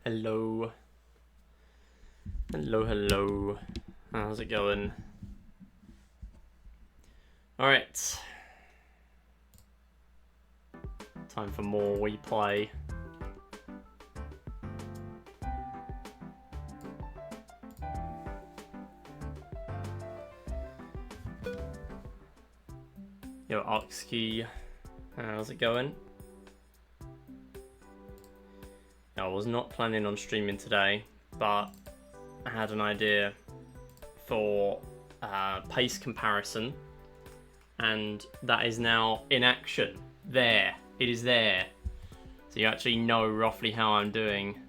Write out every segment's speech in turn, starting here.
Hello. Hello. How's it going? Alright. Time for more Wii Play. Yo, Oxkey. How's it going? I was not planning on streaming today, but I had an idea for pace comparison, and that is now in action. There, it is there. So you actually know roughly how I'm doing.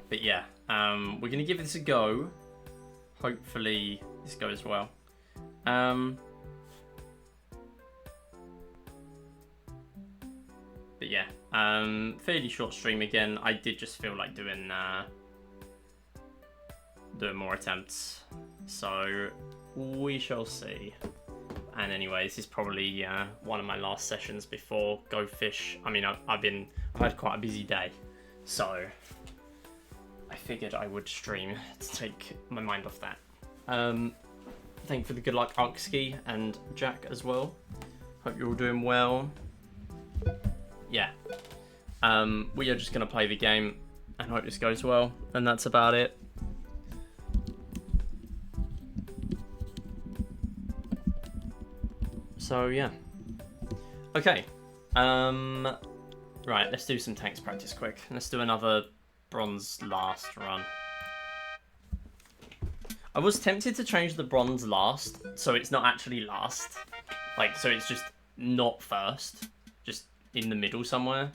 But yeah, we're gonna give this a go. Hopefully this goes well. But yeah, fairly short stream again. I did just feel like doing more attempts, so we shall see. And anyways, this is probably one of my last sessions before gofish. I mean, I've had quite a busy day, so I figured I would stream to take my mind off that. Thank you for the good luck, Oxkey and Jack as well. Hope you're all doing well. Yeah, we are just going to play the game and hope this goes well, and that's about it. So yeah, okay, right, let's do some tanks practice quick. Let's do another bronze last run. I was tempted to change the bronze last, so it's not actually last, like, so it's just not first, just in the middle somewhere.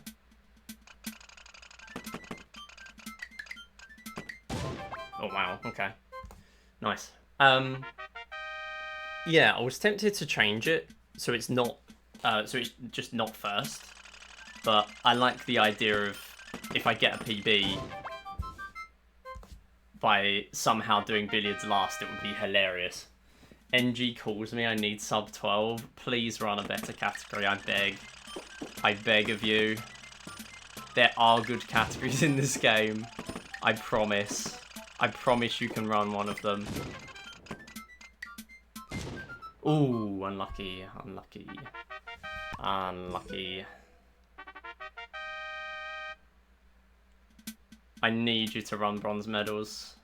Oh wow, okay. Nice. Yeah, I was tempted to change it so it's not so it's just not first. But I like the idea of if I get a PB by somehow doing billiards last, it would be hilarious. NG calls me, I need sub 12. Please run a better category, I beg. I beg of you. There are good categories in this game. I promise. I promise you can run one of them. Ooh, unlucky. I need you to run bronze medals.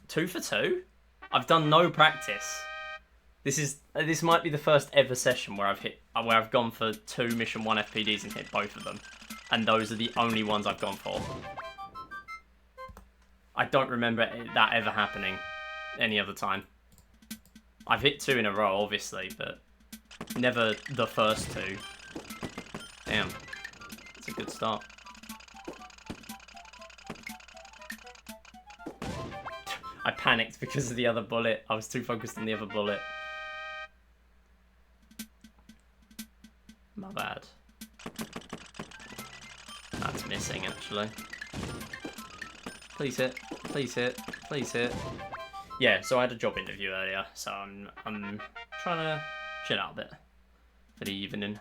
Two for two? I've done no practice. This might be the first ever session where I've gone for 2 mission 1 FPDs and hit both of them, and those are the only ones I've gone for. I don't remember that ever happening any other time. I've hit 2 in a row, obviously, but never the first 2. Damn, it's a good start. I panicked because of the other bullet. I was too focused on the other bullet. My bad. That's missing, actually. Please hit. Please hit. Please hit. Yeah, so I had a job interview earlier, so I'm trying to chill out a bit for the evening.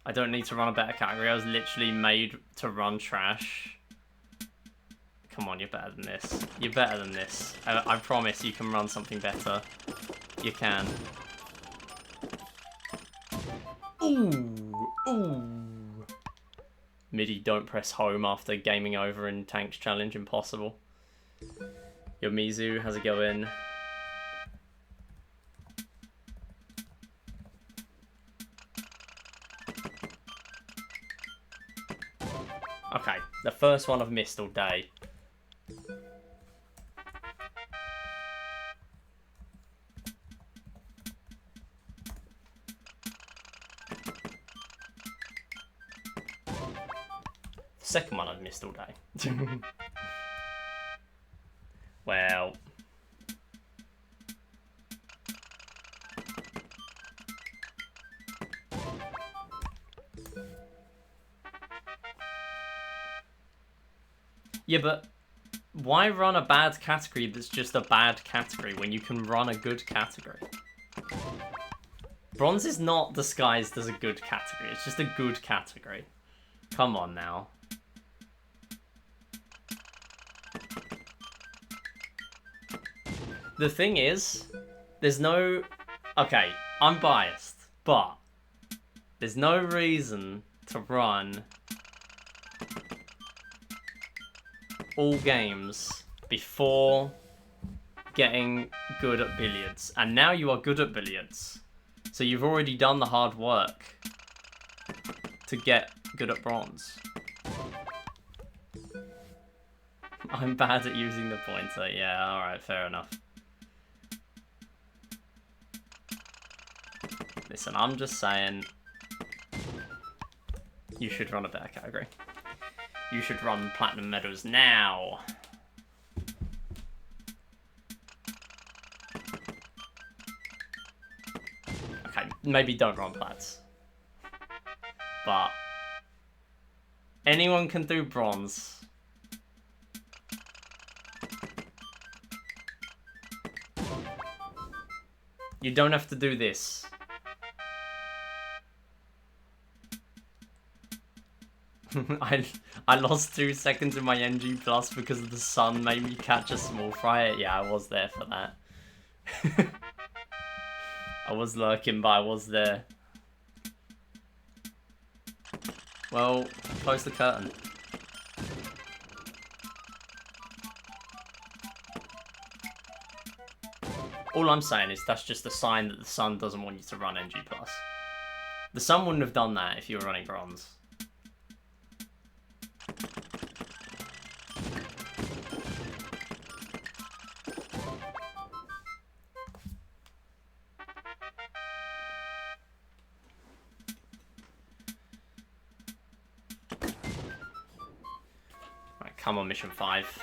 I don't need to run a better category. I was literally made to run trash. Come on, you're better than this. You're better than this. I promise you can run something better. You can. Ooh. MIDI, don't press home after gaming over in Tanks Challenge. Impossible. Yo, Mizu, how's it going? Okay, the first one I've missed all day. The second one I've missed all day. Well. Yeah, but Why run a bad category that's just a bad category when you can run a good category? Bronze is not disguised as a good category. It's just a good category. Come on now. The thing is, there's no... Okay, I'm biased, but there's no reason to run all games before getting good at billiards. And now you are good at billiards. So you've already done the hard work to get good at bronze. I'm bad at using the pointer. Yeah, alright, fair enough. Listen, I'm just saying you should run a better category. You should run platinum medals now. Okay, maybe don't run plats. But anyone can do bronze. You don't have to do this. I lost 2 seconds in my NG plus because the sun made me catch a small fry. Yeah, I was there for that. I was lurking, but I was there. Well, close the curtain. All I'm saying is that's just a sign that the sun doesn't want you to run NG plus. The sun wouldn't have done that if you were running bronze. Come on, mission 5.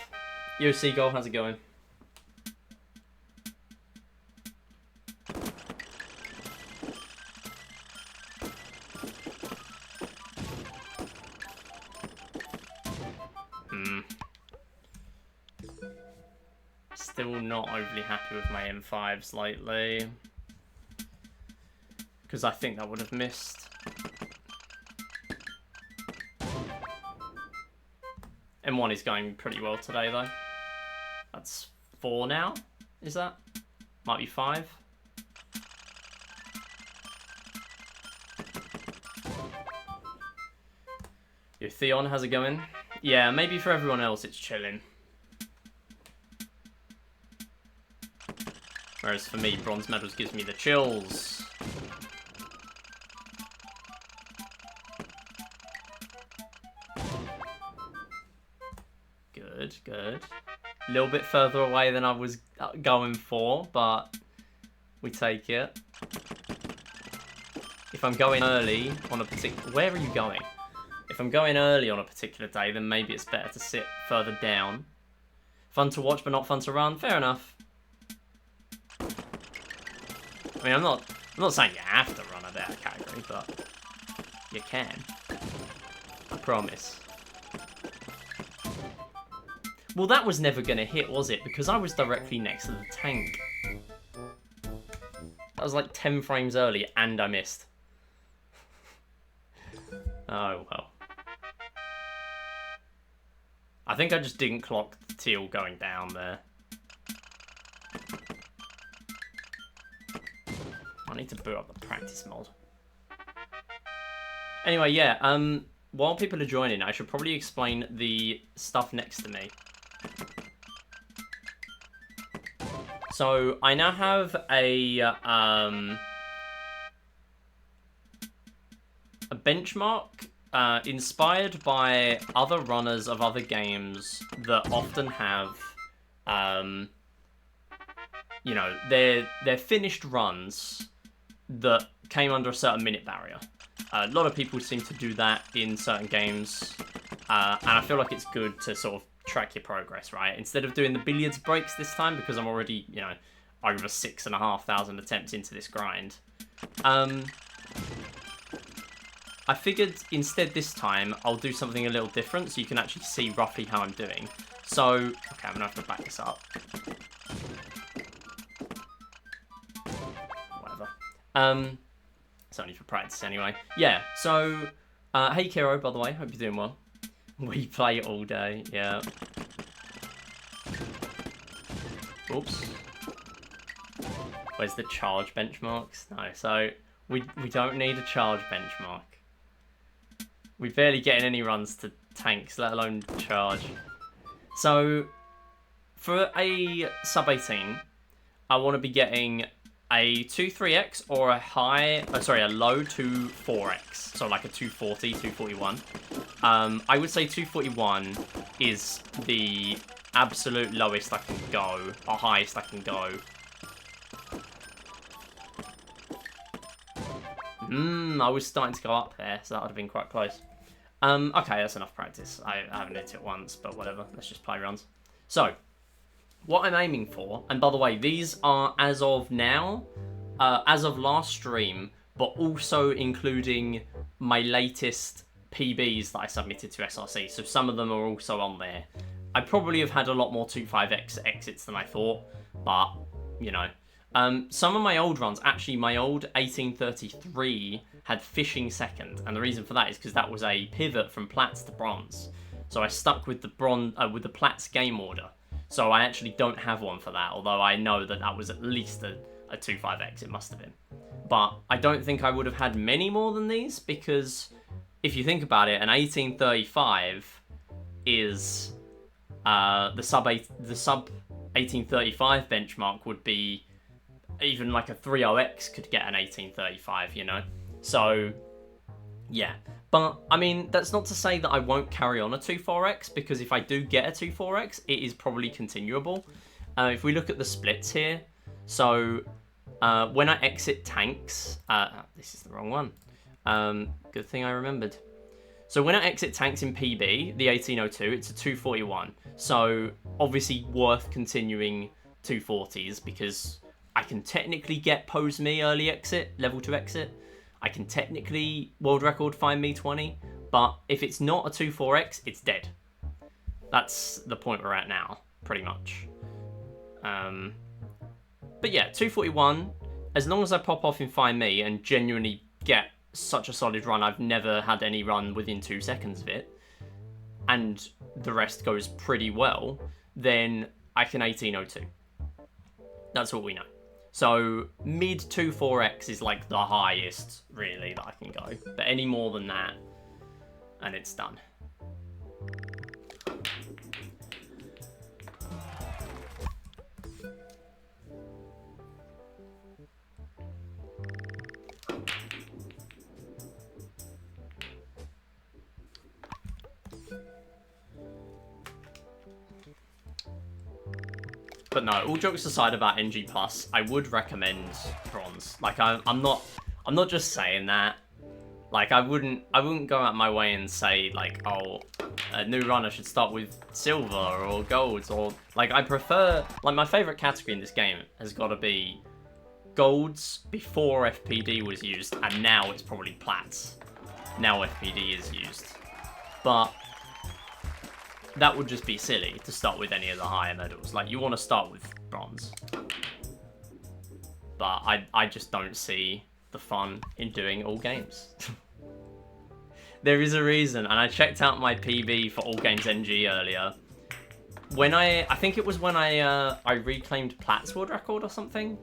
Yo, Seagull, how's it going? Still not overly happy with my M5s lately. Because I think that would have missed. M1 is going pretty well today, though. That's 4 now, is that? Might be 5. Yo, Theon, how's it going? Yeah, maybe for everyone else it's chilling. Whereas for me, bronze medals gives me the chills. Good. A little bit further away than I was going for, but we take it. If I'm going early on a particular... Where are you going? If I'm going early on a particular day, then maybe it's better to sit further down. Fun to watch, but not fun to run. Fair enough. I mean, I'm not saying you have to run a better category, but you can. I promise. Well, that was never going to hit, was it? Because I was directly next to the tank. That was like 10 frames early, and I missed. Oh, well. I think I just didn't clock the teal going down there. I need to boot up the practice mod. Anyway, yeah, while people are joining, I should probably explain the stuff next to me. So I now have a benchmark inspired by other runners of other games that often have, you know, they're finished runs that came under a certain minute barrier. A lot of people seem to do that in certain games, and I feel like it's good to sort of track your progress, right? Instead of doing the billiards breaks this time, because I'm already, you know, over 6,500 attempts into this grind. I figured instead this time I'll do something a little different so you can actually see roughly how I'm doing. So, okay, I'm gonna have to back this up. Whatever. It's only for practice anyway. Yeah, so, hey Kiro, by the way, hope you're doing well. We play all day, yeah. Oops. Where's the charge benchmarks? No, so we don't need a charge benchmark. We're barely getting any runs to tanks, let alone charge. So for a sub 18, I want to be getting a 2-3x or a low 2-4x. So like a 240, 241. I would say 241 is the absolute lowest I can go, or highest I can go. I was starting to go up there, so that would have been quite close. Okay, that's enough practice. I haven't hit it once, but whatever. Let's just play runs. So, what I'm aiming for, and by the way, these are as of now, as of last stream, but also including my latest PBs that I submitted to SRC. So some of them are also on there. I probably have had a lot more 2.5x exits than I thought, but, you know. Some of my old runs, actually my old 1833 had fishing second, and the reason for that is because that was a pivot from Plats to Bronze. So I stuck with the Plats game order. So I actually don't have one for that, although I know that that was at least a 2.5x, it must have been. But I don't think I would have had many more than these, because if you think about it, an 1835 is the sub 1835 benchmark would be even like a 30x could get an 1835, you know? So, yeah. But, I mean, that's not to say that I won't carry on a 2.4x, because if I do get a 2.4x, it is probably continuable. If we look at the splits here, so when I exit tanks, this is the wrong one. Good thing I remembered. So when I exit tanks in PB, the 1802, it's a 241. So obviously worth continuing 240s, because I can technically get pose me early exit, level 2 exit. I can technically world record find me 20, but if it's not a 2.4x, it's dead. That's the point we're at now, pretty much. But yeah, 241, as long as I pop off in find me and genuinely get such a solid run, I've never had any run within 2 seconds of it, and the rest goes pretty well, then I can 1802. That's what we know. So mid 2.4x is like the highest, really, that I can go. But any more than that, and it's done. But no, all jokes aside about NG+, I would recommend Bronze. Like, I'm not just saying that. Like, I wouldn't go out my way and say, like, oh, a new runner should start with Silver or Golds, or, like, I prefer, like, my favourite category in this game has got to be Golds before FPD was used, and now it's probably Plats. Now FPD is used. But that would just be silly to start with any of the higher medals. Like, you want to start with Bronze. But I just don't see the fun in doing all games. There is a reason, and I checked out my PB for All Games NG earlier. When I think it was when I reclaimed Platts world record or something,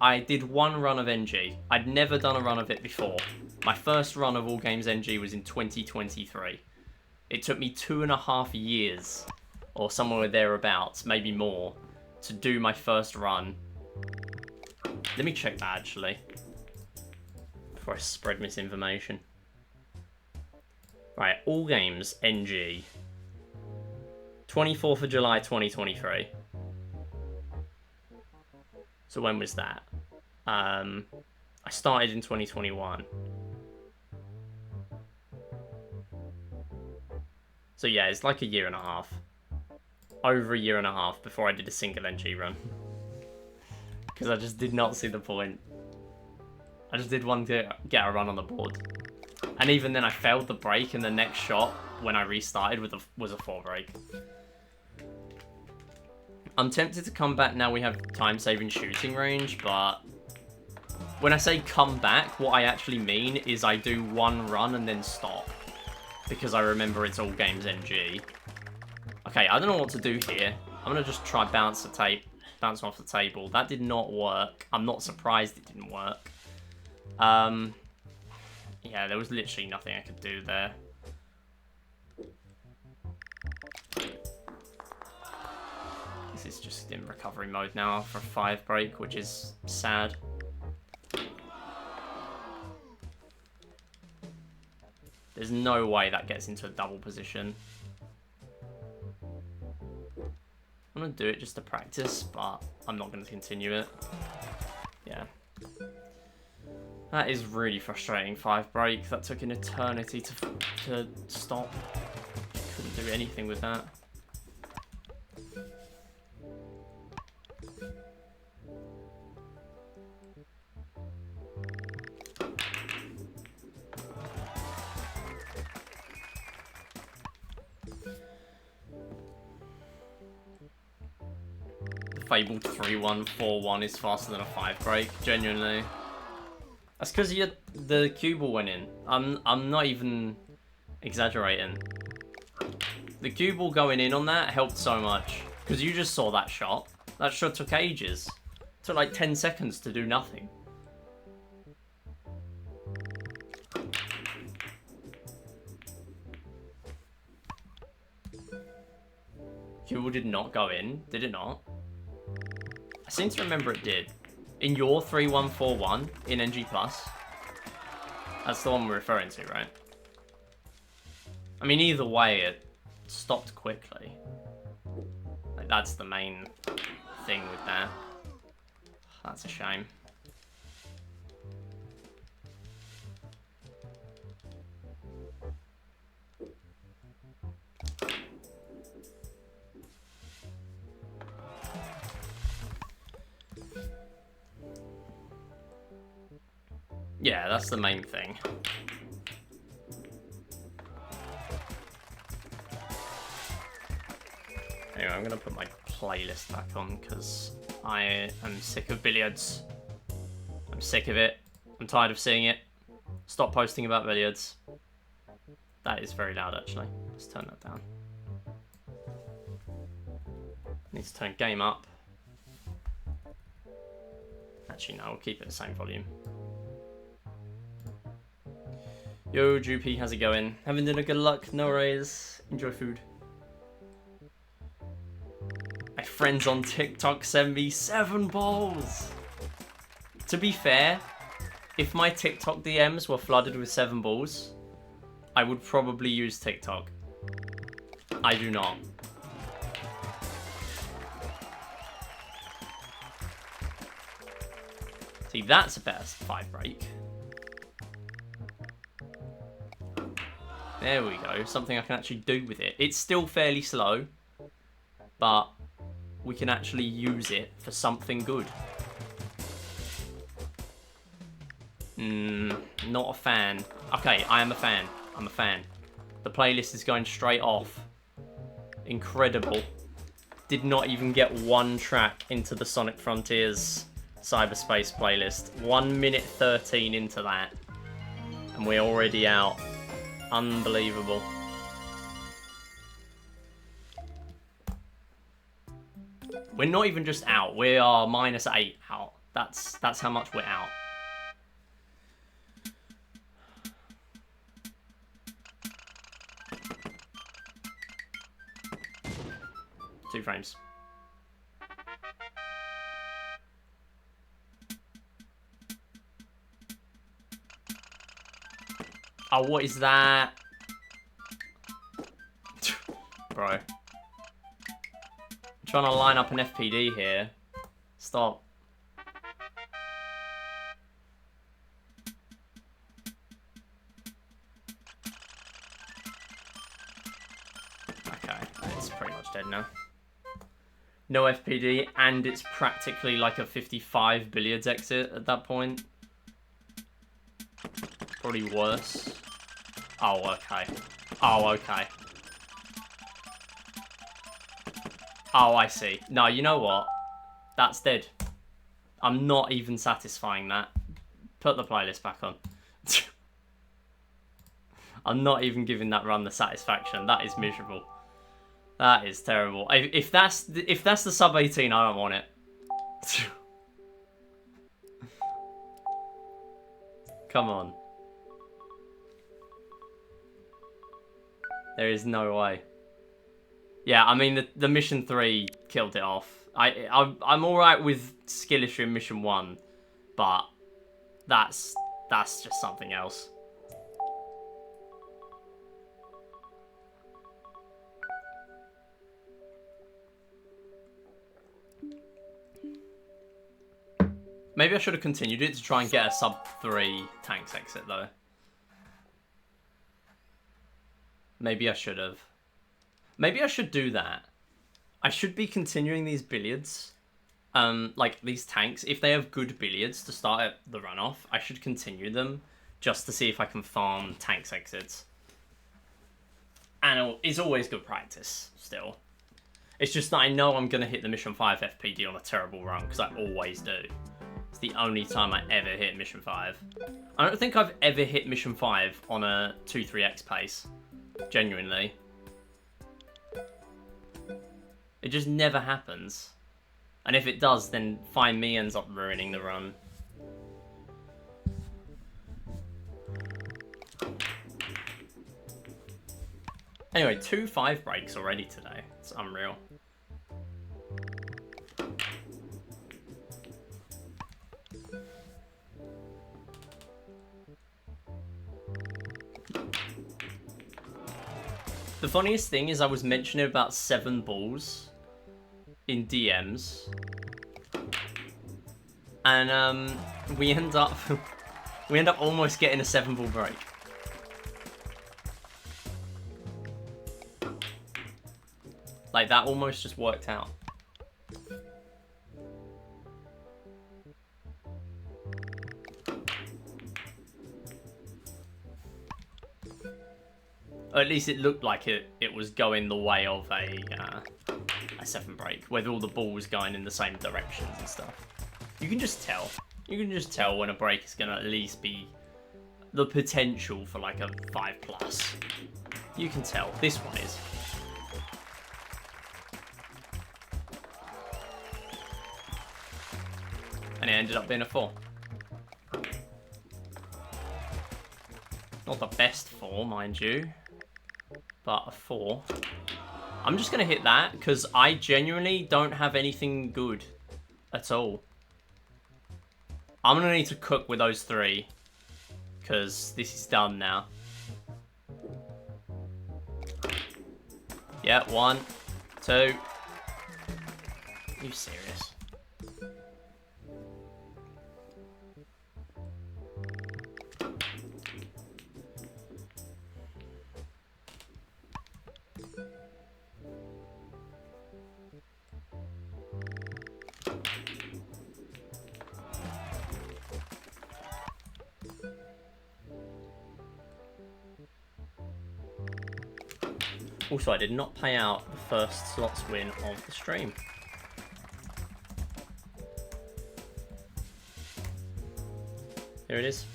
I did one run of NG. I'd never done a run of it before. My first run of All Games NG was in 2023. It took me 2.5 years, or somewhere thereabouts, maybe more, to do my first run. Let me check that, actually, before I spread misinformation. Right, All Games NG. 24th of July 2023. So when was that? I started in 2021. So yeah, it's like a year and a half. Over a year and a half before I did a single NG run. Because I just did not see the point. I just did one to get a run on the board. And even then I failed the break, and the next shot when I restarted was a 4 break. I'm tempted to come back now we have time-saving shooting range, but when I say come back, what I actually mean is I do one run and then stop. Because I remember it's all games NG. Okay, I don't know what to do here. I'm going to just try bouncing off the table. That did not work. I'm not surprised it didn't work. Yeah, there was literally nothing I could do there. This is just in recovery mode now for a 5 break, which is sad. There's no way that gets into a double position. I'm going to do it just to practice, but I'm not going to continue it. Yeah. That is really frustrating, 5 break. That took an eternity to stop. Couldn't do anything with that. Fabled 3-1-4-1 is faster than a 5 break, genuinely. That's because the cue ball went in. I'm not even exaggerating. The cue ball going in on that helped so much. Because you just saw that shot. That shot took ages. It took like 10 seconds to do nothing. Cue ball did not go in, did it not? I seem to remember it did. In your 3-1-4-1 in NG+. That's the one we're referring to, right? I mean, either way, it stopped quickly. Like, that's the main thing with that. That's a shame. Yeah, that's the main thing. Anyway, I'm going to put my playlist back on because I am sick of billiards. I'm sick of it. I'm tired of seeing it. Stop posting about billiards. That is very loud, actually. Let's turn that down. Need to turn game up. Actually, no, we'll keep it the same volume. Yo, Droopy, how's it going? Having dinner, good luck, no worries. Enjoy food. My friends on TikTok send me 7 balls. To be fair, if my TikTok DMs were flooded with 7 balls, I would probably use TikTok. I do not. See, that's a better 5 break. There we go, something I can actually do with it. It's still fairly slow, but we can actually use it for something good. Not a fan. Okay, I am a fan. I'm a fan. The playlist is going straight off. Incredible. Did not even get 1 track into the Sonic Frontiers Cyberspace playlist. 1 minute 13 into that. And we're already out. Unbelievable. We're not even just out. We are -8 out. That's how much we're out. Two frames. Oh, what is that? Bro. I'm trying to line up an FPD here. Stop. Okay, it's pretty much dead now. No FPD, and it's practically like a 55 billiards exit at that point. Probably worse. Oh, okay. Oh, okay. Oh, I see. No, you know what? That's dead. I'm not even satisfying that. Put the playlist back on. I'm not even giving that run the satisfaction. That is miserable. That is terrible. If that's the sub 18, I don't want it. Come on. There is no way. Yeah, I mean the mission 3 killed it off. I'm all right with skill issue in mission 1, but that's just something else. Maybe I should have continued it to try and get a sub 3 tanks exit though. Maybe I should have. Maybe I should do that. I should be continuing these billiards. Like these tanks, if they have good billiards to start at the runoff, I should continue them just to see if I can farm tanks exits. And it's always good practice still. It's just that I know I'm going to hit the mission 5 FPD on a terrible run, because I always do. It's the only time I ever hit mission 5. I don't think I've ever hit mission 5 on a 2-3x pace. Genuinely. It just never happens. And if it does, then Find Me ends up ruining the run. Anyway, 2 5 breaks already today. It's unreal. The funniest thing is I was mentioning about 7 balls in DMs, and we end up almost getting a 7 ball break. Like that almost just worked out. Or at least it looked like it was going the way of a 7 break, with all the balls going in the same directions and stuff. You can just tell. You can just tell when a break is going to at least be the potential for like a 5+. You can tell. This one is. And it ended up being a 4. Not the best 4, mind you. But a 4. I'm just going to hit that because I genuinely don't have anything good at all. I'm going to need to cook with those 3 because this is done now. Yeah, 1, 2. Are you serious? Also, I did not pay out the first slots win of the stream. Here it is.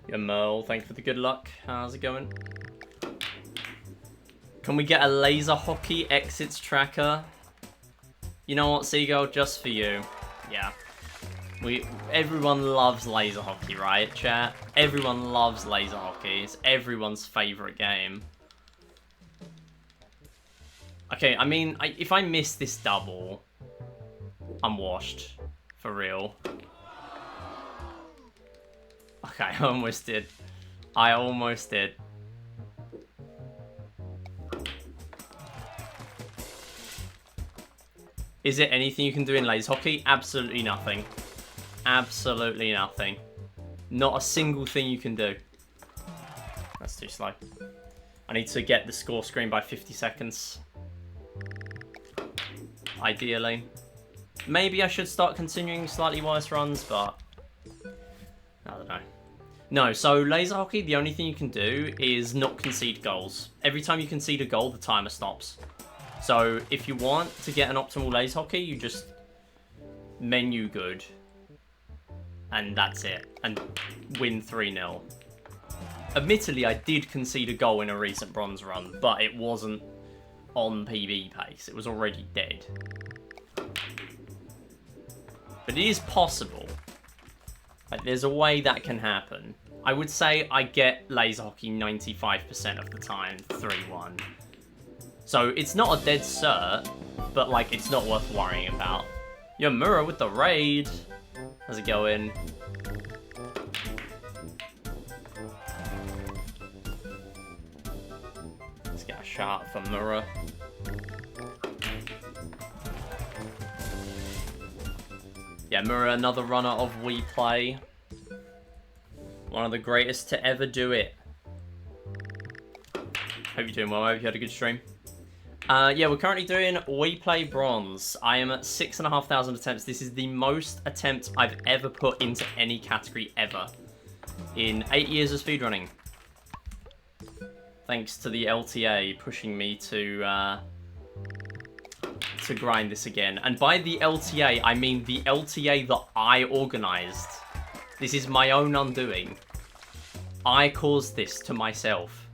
Yeah, Merle, thank you for the good luck. How's it going? Can we get a laser hockey exits tracker? You know what, Seagull? Just for you. Yeah. Everyone loves laser hockey, right, chat? Everyone loves laser hockey. It's everyone's favourite game. Okay, I mean, if I miss this double, I'm washed. For real. Okay, I almost did. I almost did. Is it anything you can do in laser hockey? Absolutely nothing. Absolutely nothing. Not a single thing you can do. That's too slow. I need to get the score screen by 50 seconds. Ideally. Maybe I should start continuing slightly worse runs, but I don't know. No, so laser hockey, the only thing you can do is not concede goals. Every time you concede a goal, the timer stops. So if you want to get an optimal laser hockey, you just menu good. And that's it. And win 3-0. Admittedly, I did concede a goal in a recent bronze run, but it wasn't on PB pace. It was already dead. But it is possible. Like, there's a way that can happen. I would say I get laser hockey 95% of the time, 3-1. So it's not a dead cert, but like it's not worth worrying about. Yo, Mura with the raid. How's it going? Let's get a shot from Mura. Yeah, Mura, another runner of Wii Play. One of the greatest to ever do it. Hope you're doing well. I hope you had a good stream. Yeah, we're currently doing Wii Play Bronze. I am at 6,500 attempts. This is the most attempts I've ever put into any category ever. In 8 years of speedrunning. Thanks to the LTA pushing me to grind this again. And by the LTA, I mean the LTA that I organised. This is my own undoing. I caused this to myself.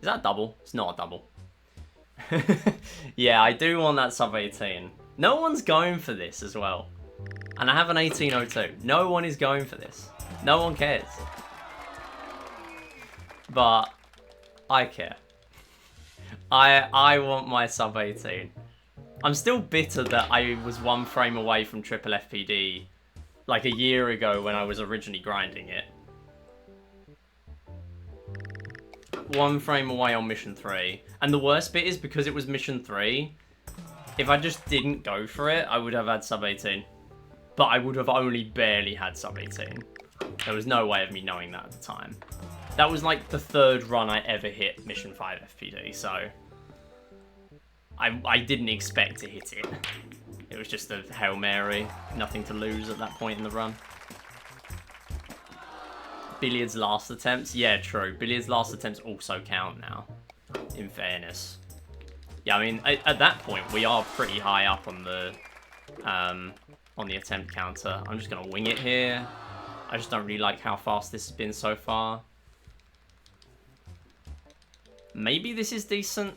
Is that a double? It's not a double. Yeah, I do want that sub 18. No one's going for this as well. And I have an 1802. No one is going for this. No one cares. But I care. I want my sub 18. I'm still bitter that I was 1 frame away from triple FPD like a year ago when I was originally grinding it. 1 frame away on mission 3. And the worst bit is because it was mission 3, if I just didn't go for it, I would have had sub 18. But I would have only barely had sub 18. There was no way of me knowing that at the time. That was like the 3rd run I ever hit mission 5 FPD, so I didn't expect to hit it. It was just a Hail Mary, nothing to lose at that point in the run. Billiard's last attempts? Yeah, true. Billiard's last attempts also count now, in fairness. Yeah, I mean, at that point, we are pretty high up on the attempt counter. I'm just going to wing it here. I just don't really like how fast this has been so far. Maybe this is decent.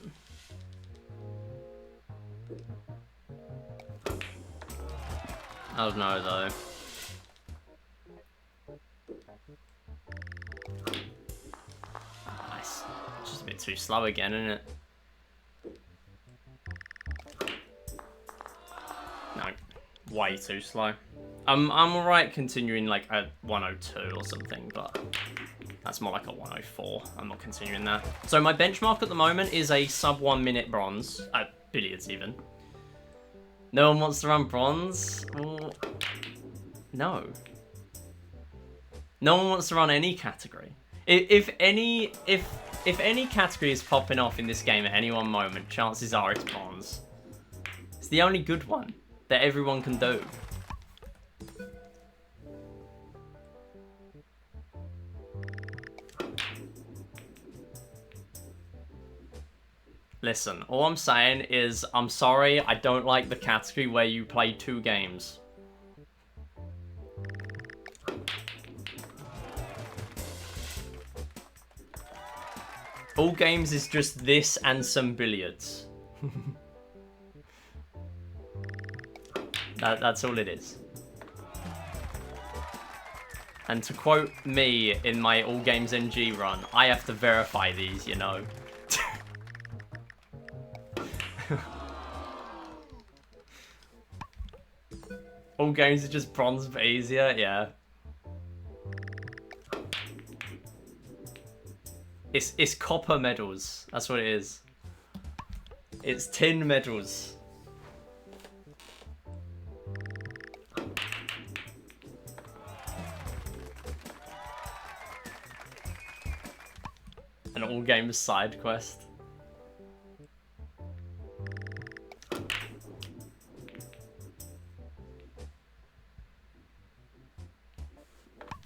I don't know, though. Nice. Just a bit too slow again, isn't it? No. Way too slow. I'm alright continuing like a 102 or something, but that's more like a 104. I'm not continuing that. So my benchmark at the moment is a sub 1 minute bronze. Billiards even. No one wants to run bronze? Well, no. No one wants to run any category. If any category is popping off in this game at any one moment, chances are it's bronze. It's the only good one that everyone can do. Listen, all I'm saying is, I'm sorry, I don't like the category where you play 2 games. All games is just this and some billiards. That's all it is. And to quote me in my All Games NG run, I have to verify these, you know. All games are just bronze but easier, yeah. It's copper medals, that's what it is. It's 10 medals. An all games side quest.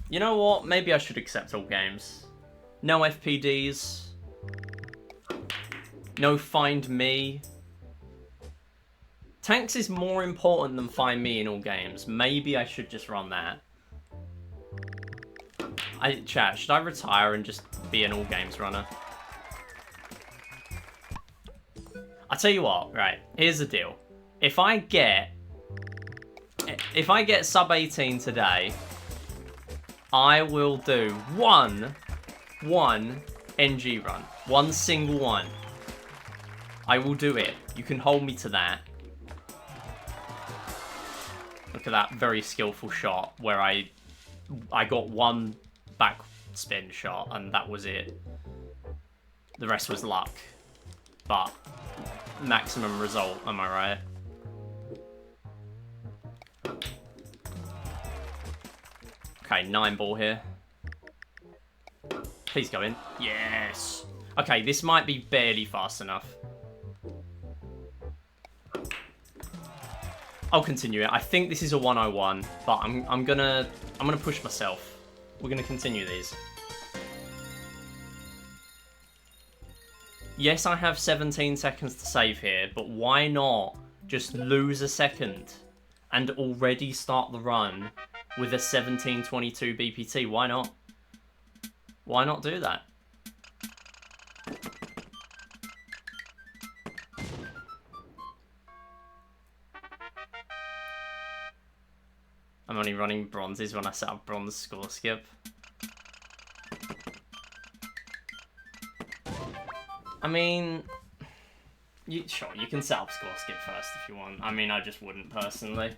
You know what? Maybe I should accept all games. No FPDs. No Find Me. Tanks is more important than Find Me in all games. Maybe I should just run that. Chat, should I retire and just be an all games runner? I'll tell you what, right, here's the deal. If I get sub 18 today, I will do one NG run. One single one. I will do it. You can hold me to that. Look at that very skillful shot where I got one back spin shot and that was it. The rest was luck. But maximum result, am I right? Okay, 9 ball here. Please go in. Yes. Okay, this might be barely fast enough. I'll continue it. I think this is a 101, but I'm gonna push myself. We're gonna continue these. Yes, I have 17 seconds to save here, but why not just lose a second and already start the run with a 17:22 BPT? Why not? Why not do that? I'm only running bronzes when I set up bronze score skip. I mean, sure, you can set up score skip first if you want. I mean, I just wouldn't personally.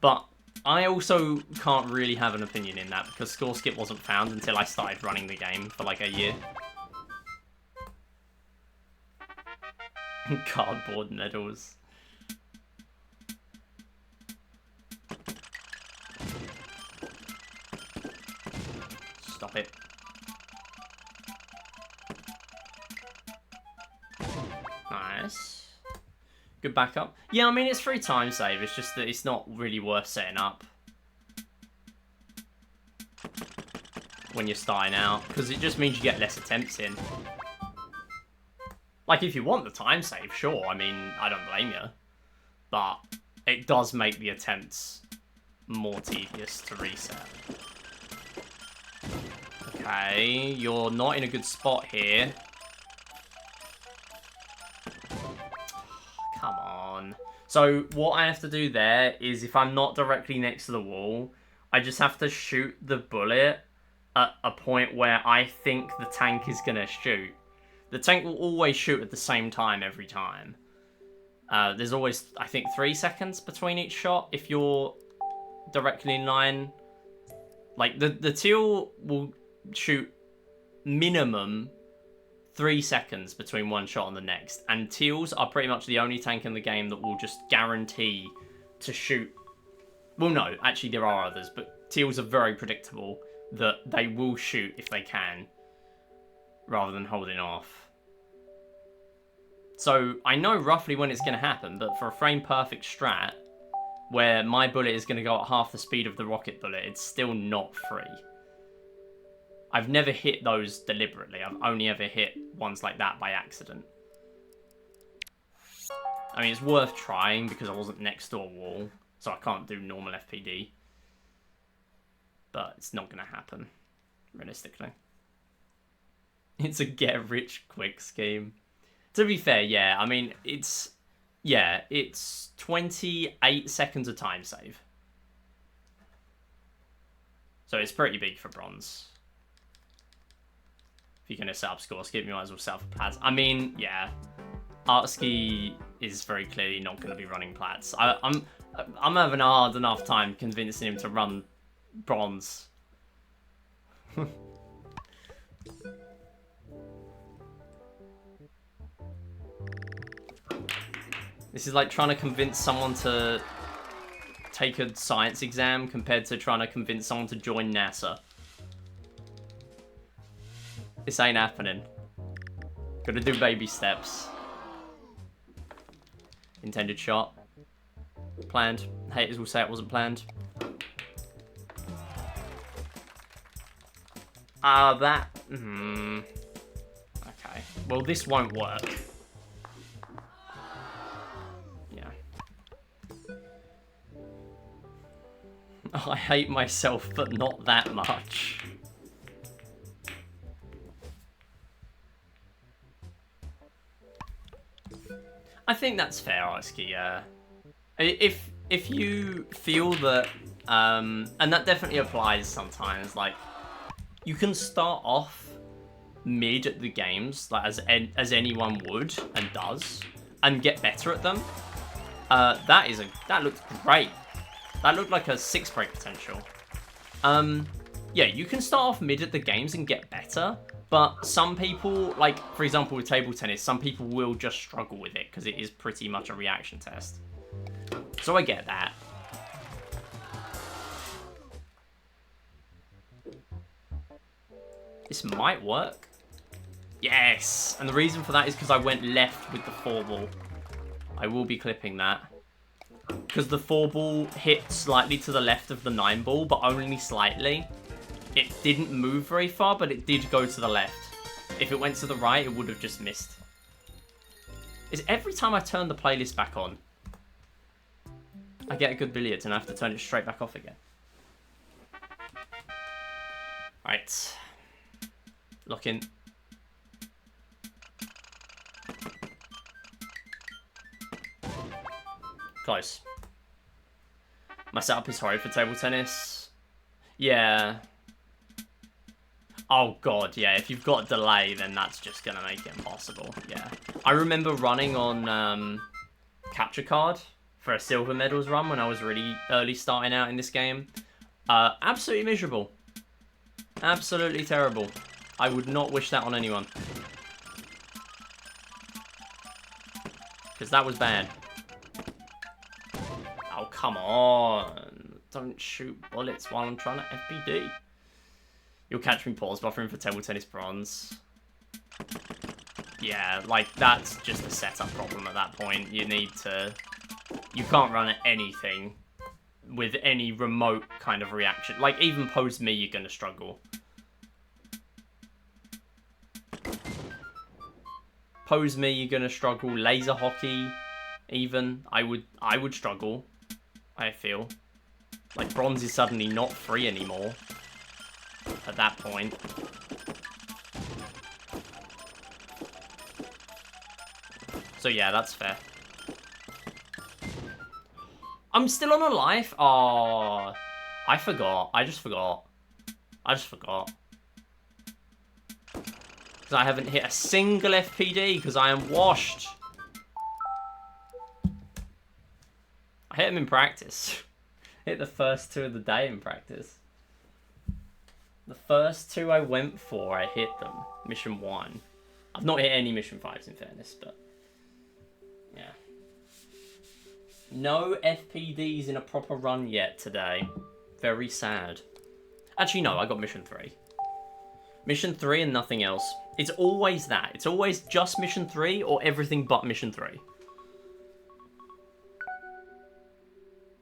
But I also can't really have an opinion in that because score skip wasn't found until I started running the game for like a year. Cardboard medals. Stop it. Nice. Good backup. Yeah, I mean, it's free time save. It's just that it's not really worth setting up when you're starting out, because it just means you get less attempts in. Like, if you want the time save, sure. I mean, I don't blame you. But it does make the attempts more tedious to reset. Okay, you're not in a good spot here. Come on. So what I have to do there is, if I'm not directly next to the wall, I just have to shoot the bullet at a point where I think the tank is going to shoot. The tank will always shoot at the same time every time. There's always, I think, 3 seconds between each shot if you're directly in line. Like, the teal will shoot minimum 3 seconds between one shot and the next. And teals are pretty much the only tank in the game that will just guarantee to shoot. Well, no, actually there are others, but teals are very predictable that they will shoot if they can, rather than holding off. So I know roughly when it's going to happen, but for a frame perfect strat, where my bullet is going to go at half the speed of the rocket bullet, it's still not free. I've never hit those deliberately. I've only ever hit ones like that by accident. I mean, it's worth trying because I wasn't next to a wall, so I can't do normal FPD. But it's not going to happen, realistically. It's a get-rich-quick scheme. To be fair, yeah, I mean, it's 28 seconds of time save. So it's pretty big for bronze. If you're going to set up score skip, you might as well set up plats. I mean, yeah, Artsky is very clearly not going to be running plats. I'm having a hard enough time convincing him to run bronze. This is like trying to convince someone to take a science exam compared to trying to convince someone to join NASA. This ain't happening. Gotta do baby steps. Intended shot. Planned. Haters will say it wasn't planned. That... Okay. Well, this won't work. Yeah. I hate myself, but not that much. I think that's fair, Oski, yeah. If you feel that, and that definitely applies sometimes, like, you can start off mid at the games, like as anyone would and does, and get better at them. That looked great. That looked like a 6 break potential. Yeah, you can start off mid at the games and get better, but some people, like for example with table tennis, some people will just struggle with it because it is pretty much a reaction test. So I get that. This might work. Yes! And the reason for that is because I went left with the 4 ball. I will be clipping that. Because the 4 ball hit slightly to the left of the 9 ball, but only slightly. It didn't move very far, but it did go to the left. If it went to the right, it would have just missed. Is every time I turn the playlist back on, I get a good billiards and I have to turn it straight back off again. Right. Lock in. Close. My setup is horrid for table tennis. Yeah. Oh god, yeah. If you've got delay, then that's just gonna make it impossible. Yeah. I remember running on capture card for a silver medals run when I was really early starting out in this game. Absolutely miserable. Absolutely terrible. I would not wish that on anyone. Because that was bad. Oh, come on. Don't shoot bullets while I'm trying to FPD. You'll catch me pause buffering for table tennis bronze. Yeah, like, that's just a setup problem at that point. You need to... You can't run anything with any remote kind of reaction. Like, even pose me, you're going to struggle. Pose me, you're going to struggle. Laser hockey, even. I would struggle, I feel. Like, bronze is suddenly not free anymore at that point. So yeah, that's fair. I'm still on a life? Oh, I forgot. I just forgot. Because I haven't hit a single FPD because I am washed. I hit them in practice. Hit the first 2 of the day in practice. The first 2 I went for, I hit them. Mission 1. I've not hit any mission 5s in fairness, but yeah. No FPDs in a proper run yet today. Very sad. Actually, no, I got mission 3. Mission 3 and nothing else. It's always that. It's always just mission 3 or everything but mission 3.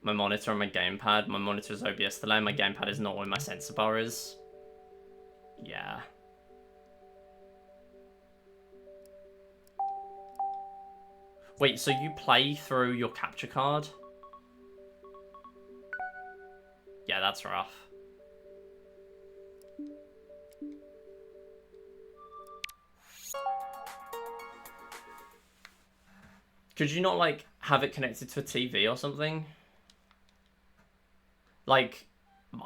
My monitor and my gamepad. My monitor is OBS delay. My gamepad is not where my sensor bar is. Yeah. Wait, so you play through your capture card? Yeah, that's rough. Could you not, like, have it connected to a TV or something? Like,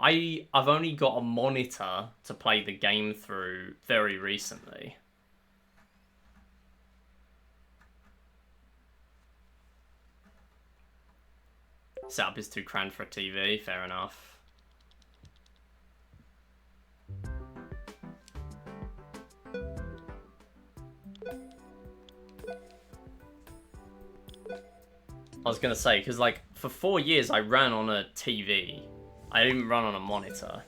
I've only got a monitor to play the game through very recently. Setup is too cramped for a TV, fair enough. I was gonna say, because like for 4 years I ran on a TV. I didn't run on a monitor.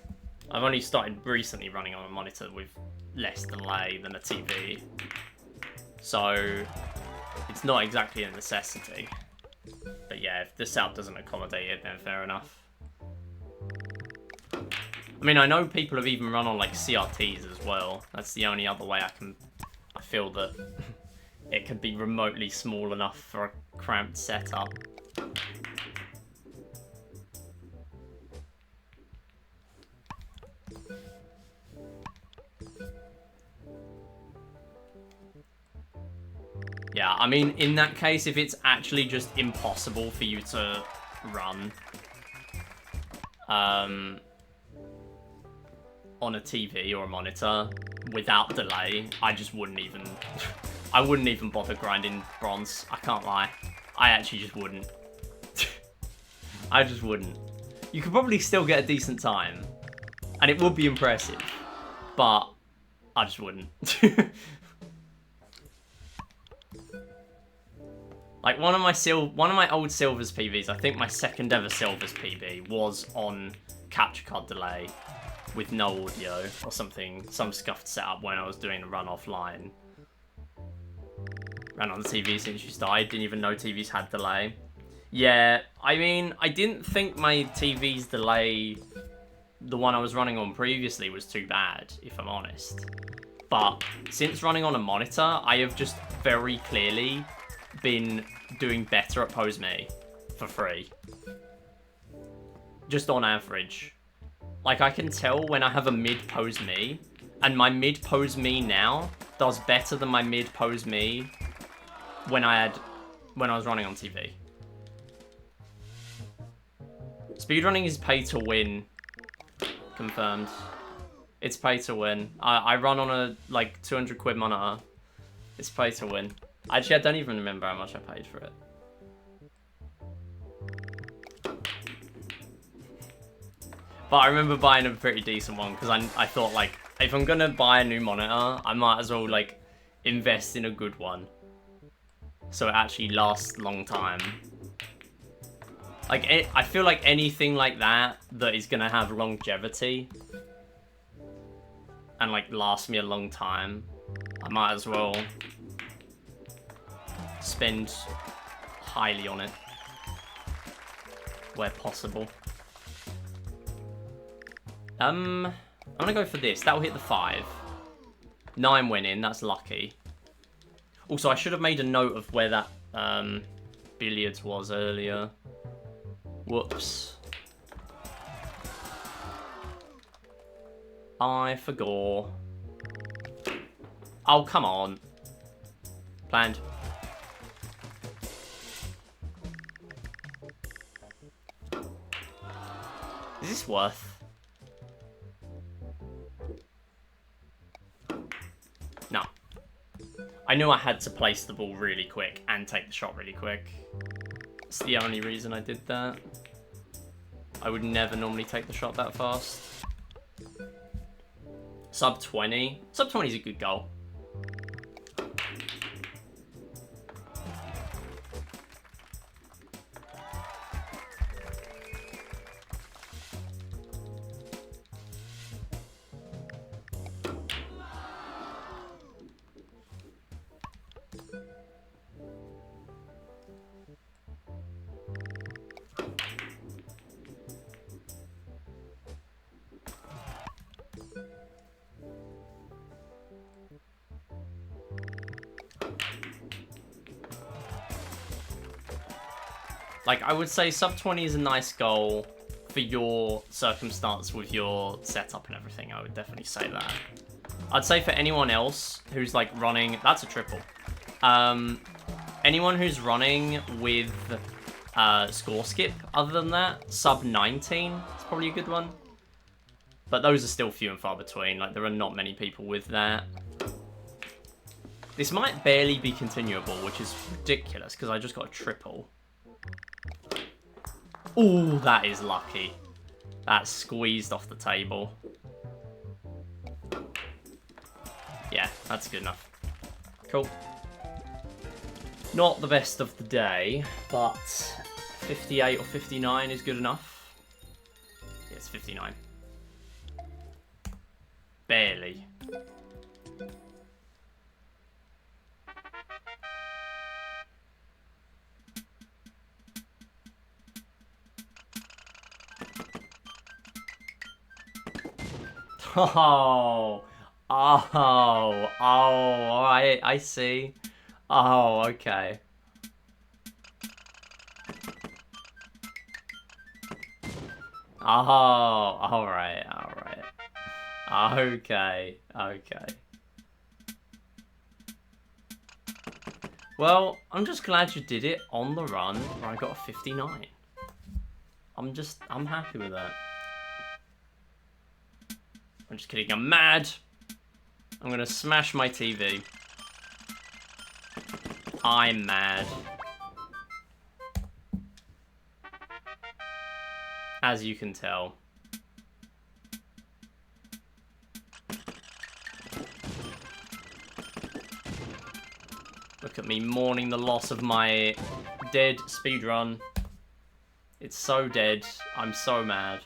I've only started recently running on a monitor with less delay than a TV. So it's not exactly a necessity. But yeah, if the setup doesn't accommodate it, then fair enough. I mean, I know people have even run on like CRTs as well. That's the only other way I feel that it could be remotely small enough for a cramped setup. Yeah, I mean, in that case, if it's actually just impossible for you to run on a TV or a monitor without delay, I just wouldn't even... I wouldn't even bother grinding bronze. I can't lie. I actually just wouldn't. I just wouldn't. You could probably still get a decent time, and it would be impressive, but I just wouldn't. Like one of my old Silvers PBs, I think my second ever Silvers PB was on capture card delay with no audio or something, some scuffed setup when I was doing a run offline. Ran on the TV since you started, didn't even know TVs had delay. Yeah, I mean, I didn't think my TV's delay, the one I was running on previously, was too bad, if I'm honest. But since running on a monitor, I have just very clearly been doing better at pose me for free. Just on average. Like, I can tell when I have a mid pose me, and my mid pose me now does better than my mid pose me when I was running on TV. Speedrunning is pay to win. Confirmed. It's pay to win. I run on a like 200 quid monitor. It's pay to win. Actually, I don't even remember how much I paid for it. But I remember buying a pretty decent one because I thought, like, if I'm gonna buy a new monitor, I might as well, like, invest in a good one. So it actually lasts a long time. Like, I feel like anything like that is gonna have longevity and, like, last me a long time, I might as well spend highly on it where possible. I'm gonna go for this. That'll hit the 5. 9 went in. That's lucky. Also, I should have made a note of where that billiards was earlier. Whoops. I forgot. Oh, come on. Planned. Is this worth? No. I knew I had to place the ball really quick and take the shot really quick. It's the only reason I did that. I would never normally take the shot that fast. Sub 20. Sub 20 is a good goal. Like, I would say sub 20 is a nice goal for your circumstance with your setup and everything. I would definitely say that. I'd say for anyone else who's, like, running... That's a triple. Anyone who's running with score skip, other than that, sub 19 is probably a good one. But those are still few and far between. Like, there are not many people with that. This might barely be continuable, which is ridiculous, because I just got a triple. Ooh, that is lucky. That's squeezed off the table. Yeah, that's good enough. Cool. Not the best of the day, but 58 or 59 is good enough. Yeah, it's 59. Barely. Oh, I see. Oh, okay. Oh, alright. Okay. Well, I'm just glad you did it on the run where I got a 59. I'm happy with that. I'm just kidding, I'm mad. I'm gonna smash my TV. I'm mad. As you can tell. Look at me mourning the loss of my dead speedrun. It's so dead. I'm so mad.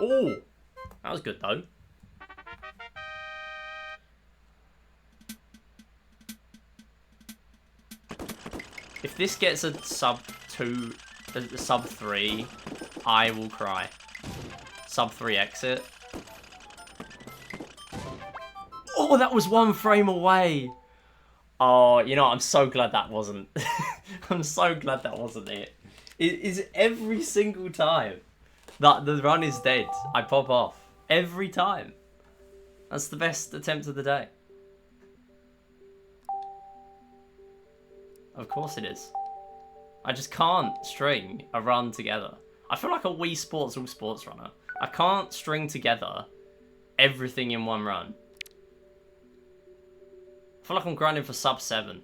Oh, that was good though. If this gets a sub 2, a sub 3, I will cry. Sub 3 exit. Oh, that was 1 frame away. Oh, you know, I'm so glad that wasn't. I'm so glad that wasn't it. It is every single time that the run is dead, I pop off. Every time. That's the best attempt of the day. Of course it is. I just can't string a run together. I feel like a Wii Sports All Sports runner. I can't string together everything in one run. I feel like I'm grinding for sub 7.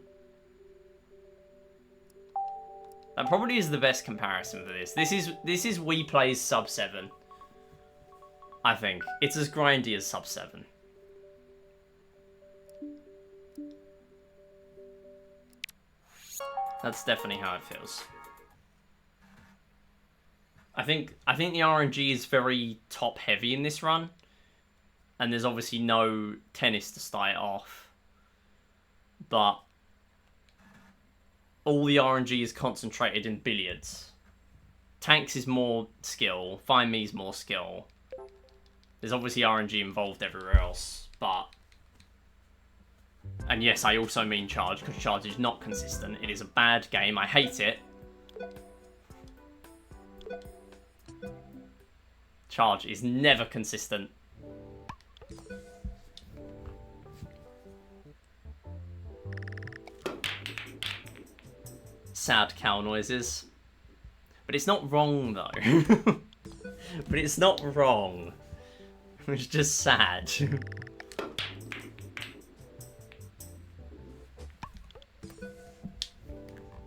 That probably is the best comparison for this. This is Wii Play's sub 7. I think. It's as grindy as sub 7. That's definitely how it feels. I think the RNG is very top heavy in this run. And there's obviously no tennis to start it off. But all the RNG is concentrated in billiards. Tanks is more skill. Find Me is more skill. There's obviously RNG involved everywhere else, but... And yes, I also mean Charge, because Charge is not consistent. It is a bad game. I hate it. Charge is never consistent. Sad cow noises. But it's not wrong, though. But it's not wrong. It's just sad.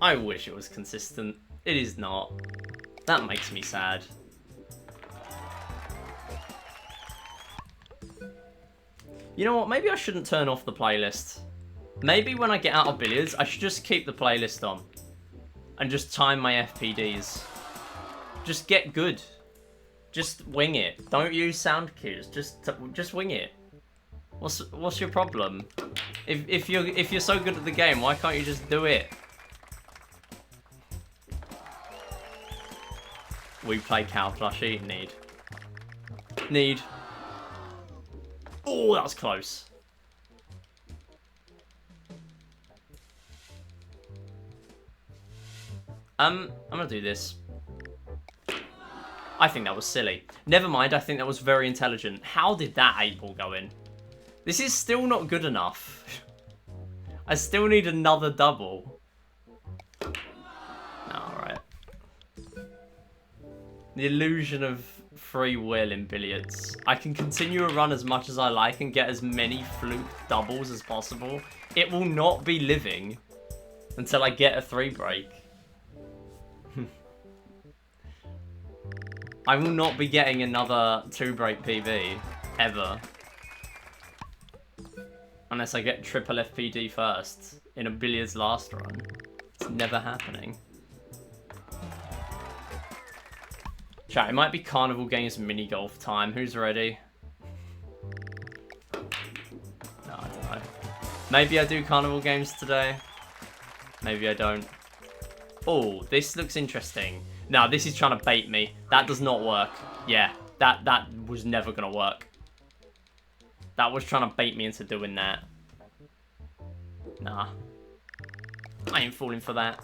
I wish it was consistent. It is not. That makes me sad. You know what? Maybe I shouldn't turn off the playlist. Maybe when I get out of billiards, I should just keep the playlist on. And just time my FPDs. Just get good. Just wing it. Don't use sound cues. Just wing it. What's your problem? If you're so good at the game, why can't you just do it? We play cow plushie. Need. Oh, that was close. I'm gonna do this. I think that was silly. Never mind, I think that was very intelligent. How did that 8-ball go in? This is still not good enough. I still need another double. Alright. The illusion of free will in billiards. I can continue a run as much as I like and get as many fluke doubles as possible. It will not be living until I get a 3-break. I will not be getting another 2-break PB ever. Unless I get triple FPD first in a billiards last run. It's never happening. Chat, it might be Carnival Games mini golf time. Who's ready? No, I don't know. Maybe I do Carnival Games today. Maybe I don't. Oh, this looks interesting. No, this is trying to bait me. That does not work. Yeah, that was never gonna work. That was trying to bait me into doing that. Nah. I ain't falling for that.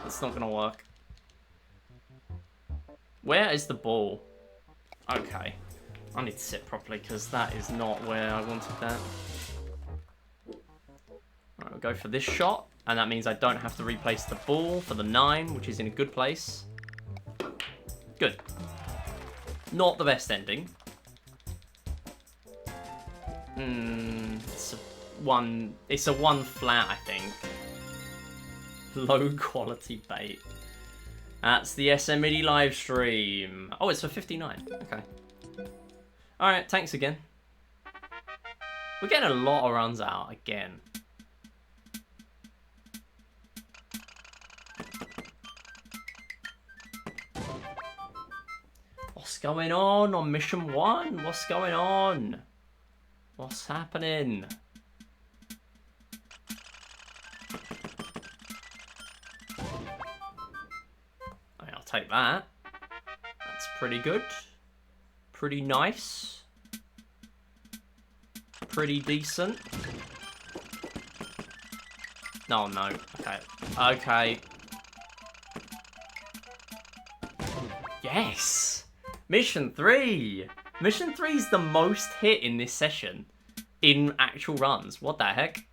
It's not gonna work. Where is the ball? Okay. I need to sit properly because that is not where I wanted that. Alright, we'll go for this shot. And that means I don't have to replace the ball for the 9, which is in a good place. Good. Not the best ending. It's a 1 flat, I think. Low quality bait. That's the SMIDI live stream. Oh, it's for 59. Okay. Alright, thanks again. We're getting a lot of runs out again. What's going on mission 1? What's going on? What's happening? I mean, I'll take that. That's pretty good. Pretty nice. Pretty decent. No, no. Okay. Okay. Yes! Mission 3! Mission 3 is the most hit in this session. In actual runs. What the heck?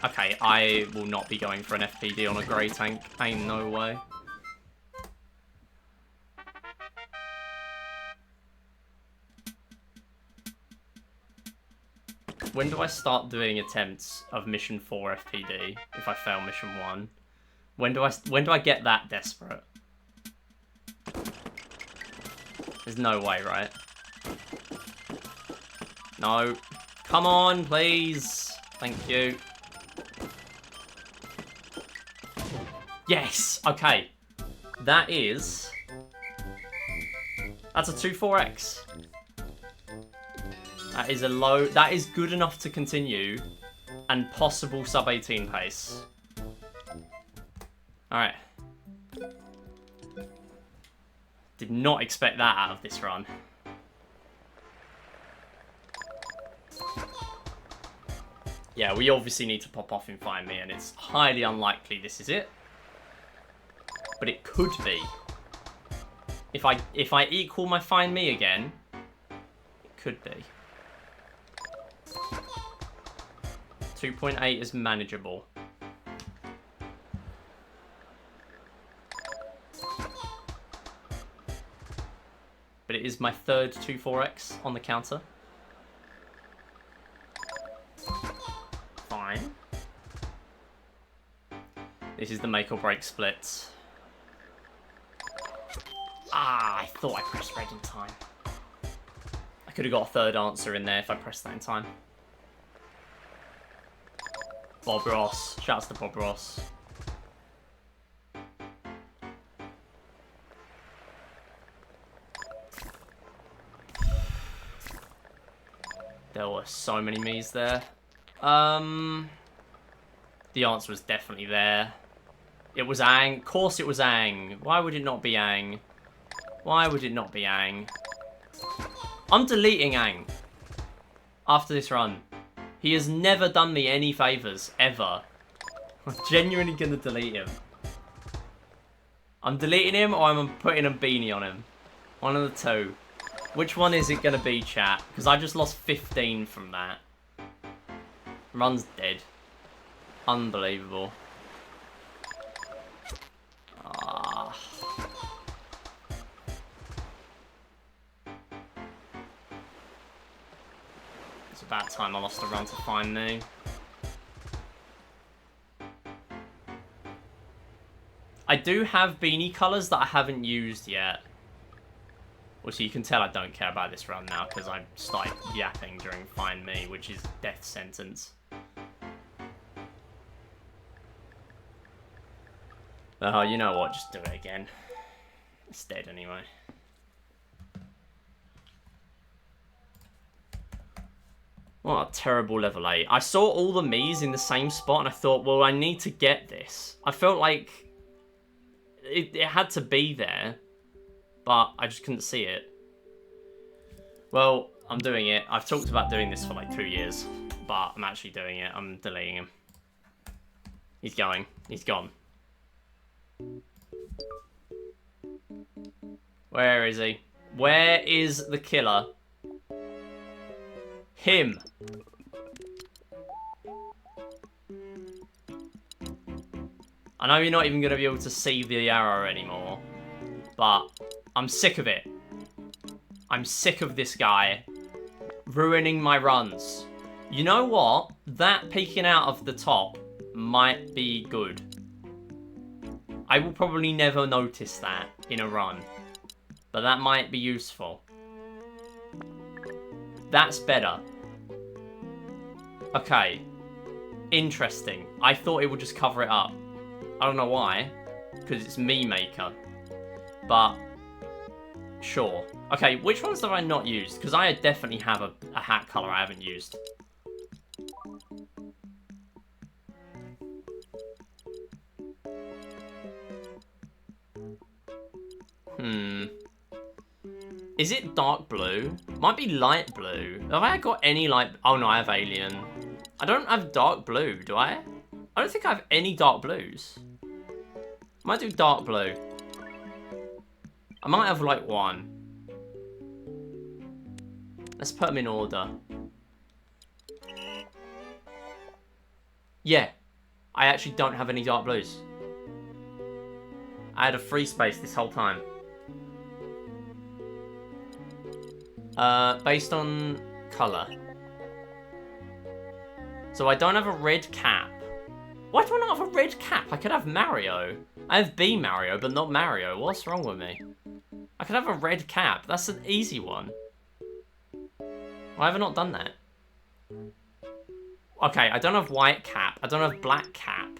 Okay, I will not be going for an FPD on a grey tank. Ain't no way. When do I start doing attempts of mission 4 FPD if I fail mission 1? When do I get that desperate? There's no way, right? No. Come on, please. Thank you. Yes! Okay. That's a 2-4x. That is a low... That is good enough to continue. And possible sub-18 pace. Alright. Did not expect that out of this run. Yeah, we obviously need to pop off and find me, and it's highly unlikely this is it. But it could be. If I equal my find me again, it could be. 2.8 is manageable. But it is my third 2-4x on the counter. Fine. This is the make or break split. Ah, I thought I pressed red in time. I could have got a third answer in there if I pressed that in time. Bob Ross. Shouts to Bob Ross. There were so many me's there. The answer was definitely there. It was Ang. Of course it was Ang. Why would it not be Ang? Why would it not be Ang? I'm deleting Ang after this run. He has never done me any favours, ever. I'm genuinely going to delete him. I'm deleting him or I'm putting a beanie on him. One of the two. Which one is it going to be, chat? Because I just lost 15 from that. Run's dead. Unbelievable. Ah. It's about time I lost a run to find me. I do have beanie colours that I haven't used yet. Also, you can tell I don't care about this run now because I started yapping during Find Me, which is death sentence. Oh, you know what? Just do it again. It's dead anyway. What a terrible level 8. I saw all the Miis in the same spot and I thought, well, I need to get this. I felt like it had to be there, but I just couldn't see it. Well, I'm doing it. I've talked about doing this for like 2 years, but I'm actually doing it. I'm deleting him. He's going. He's gone. Where is he? Where is the killer? Him. I know you're not even going to be able to see the arrow anymore, but I'm sick of it. I'm sick of this guy ruining my runs. You know what? That peeking out of the top might be good. I will probably never notice that in a run, but that might be useful. That's better. Okay. Interesting. I thought it would just cover it up. I don't know why, because it's me maker. But sure. Okay, which ones have I not used? Because I definitely have a hat color I haven't used. Is it dark blue? Might be light blue. Have I got any light... Oh no, I have alien. I don't have dark blue, do I? I don't think I have any dark blues. Might do dark blue. I might have like one. Let's put them in order. Yeah. I actually don't have any dark blues. I had a free space this whole time. Based on colour. So I don't have a red cap. Why do I not have a red cap? I could have Mario. I have B Mario, but not Mario. What's wrong with me? I could have a red cap. That's an easy one. Why have I not done that? Okay, I don't have white cap. I don't have black cap.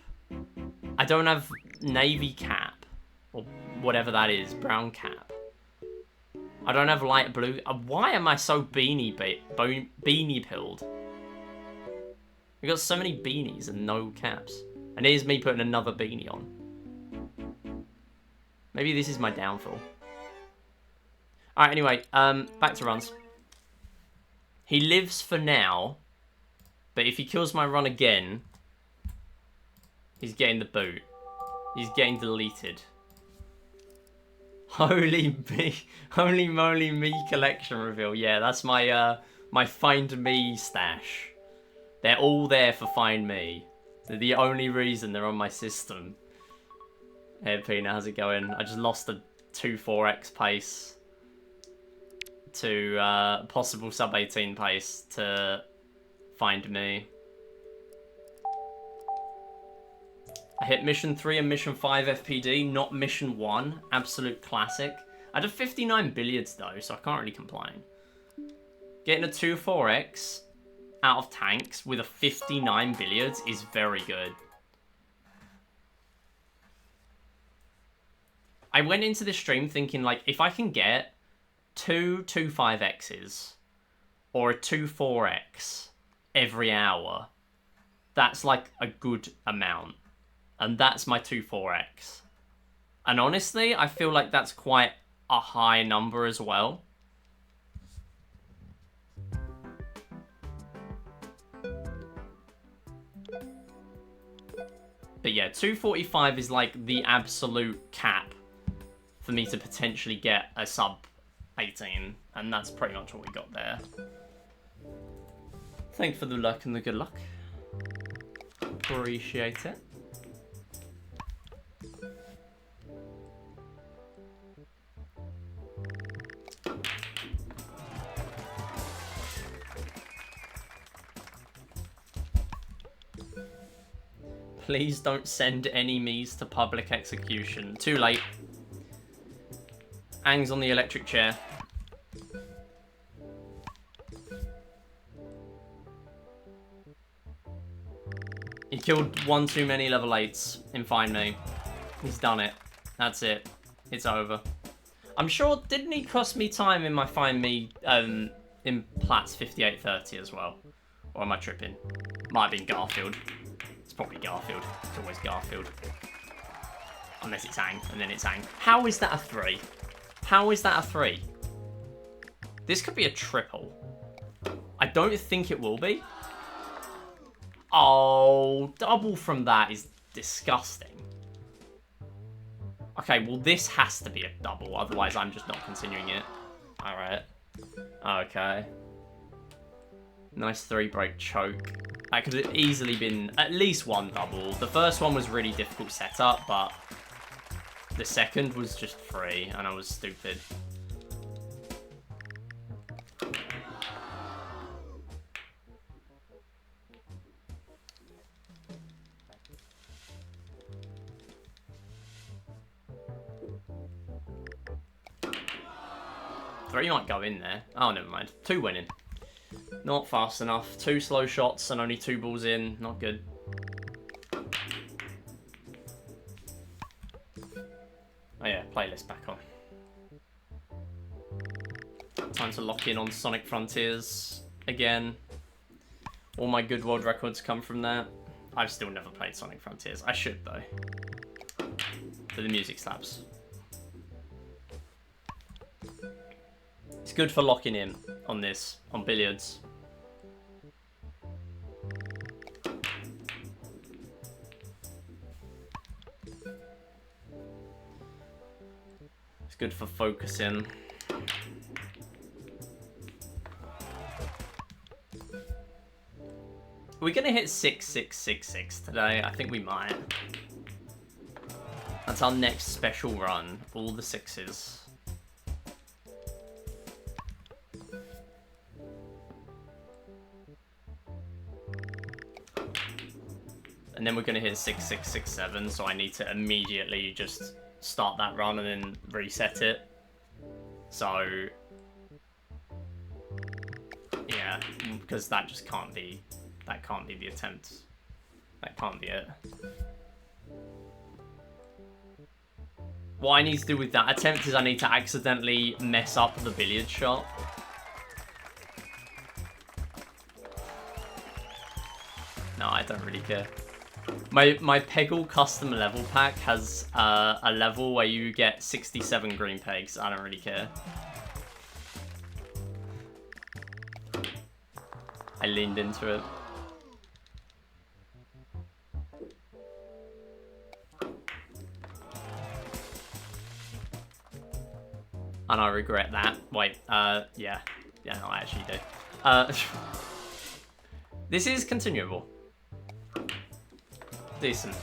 I don't have navy cap. Or whatever that is. Brown cap. I don't have light blue. Why am I so beanie pilled? We got so many beanies and no caps. And here's me putting another beanie on. Maybe this is my downfall. Alright, anyway, back to runs. He lives for now, but if he kills my run again, he's getting the boot. He's getting deleted. Holy moly me collection reveal. Yeah, that's my my Find Me stash. They're all there for Find Me. They're the only reason they're on my system. Hey Pina, how's it going? I just lost a 2-4x pace to possible sub 18 pace to Find Me. I hit mission 3 and mission 5 FPD, not mission 1. Absolute classic. I had a 59 billiards though, so I can't really complain. Getting a 2-4x out of tanks with a 59 billiards is very good. I went into this stream thinking, like, if I can get 2 2-5x's or a 2-4x every hour, that's like a good amount. And that's my 2-4x. And honestly, I feel like that's quite a high number as well. But yeah, 245 is like the absolute cap for me to potentially get a sub 18. And that's pretty much what we got there. Thanks for the luck and the good luck. Appreciate it. Please don't send any Miis to public execution. Too late. Ang's on the electric chair. He killed one too many level 8s in Find Me. He's done it. That's it. It's over. I'm sure, didn't he cost me time in my Find Me in Platts 5830 as well? Or am I tripping? Might have been Garfield. It's probably Garfield. It's always Garfield. Unless it's Ang, and then it's Ang. How is that a 3? How is that a 3? This could be a triple. I don't think it will be. Oh, double from that is disgusting. Okay, well, this has to be a double. Otherwise, I'm just not continuing it. All right. Okay. Nice 3-break choke. That could have easily been at least one double. The first one was really difficult setup, but the second was just free, and I was stupid. Three might go in there. Oh, never mind. 2 winning. Not fast enough. 2 slow shots and only 2 balls in. Not good. Oh yeah, playlist back on. Time to lock in on Sonic Frontiers again. All my good world records come from that. I've still never played Sonic Frontiers. I should though. But the music slaps. It's good for locking in on this, on billiards. It's good for focusing. Are we gonna hit 6666 today? I think we might. That's our next special run. All the 6s. And then we're going to hit 6667, so I need to immediately just start that run and then reset it. So, yeah, because that just can't be, that can't be the attempt. That can't be it. What I need to do with that attempt is I need to accidentally mess up the billiard shot. No, I don't really care. My Peggle custom level pack has a level where you get 67 green pegs. I don't really care. I leaned into it. And I regret that. Wait, yeah. Yeah, no, I actually do. This is continuable. Decent.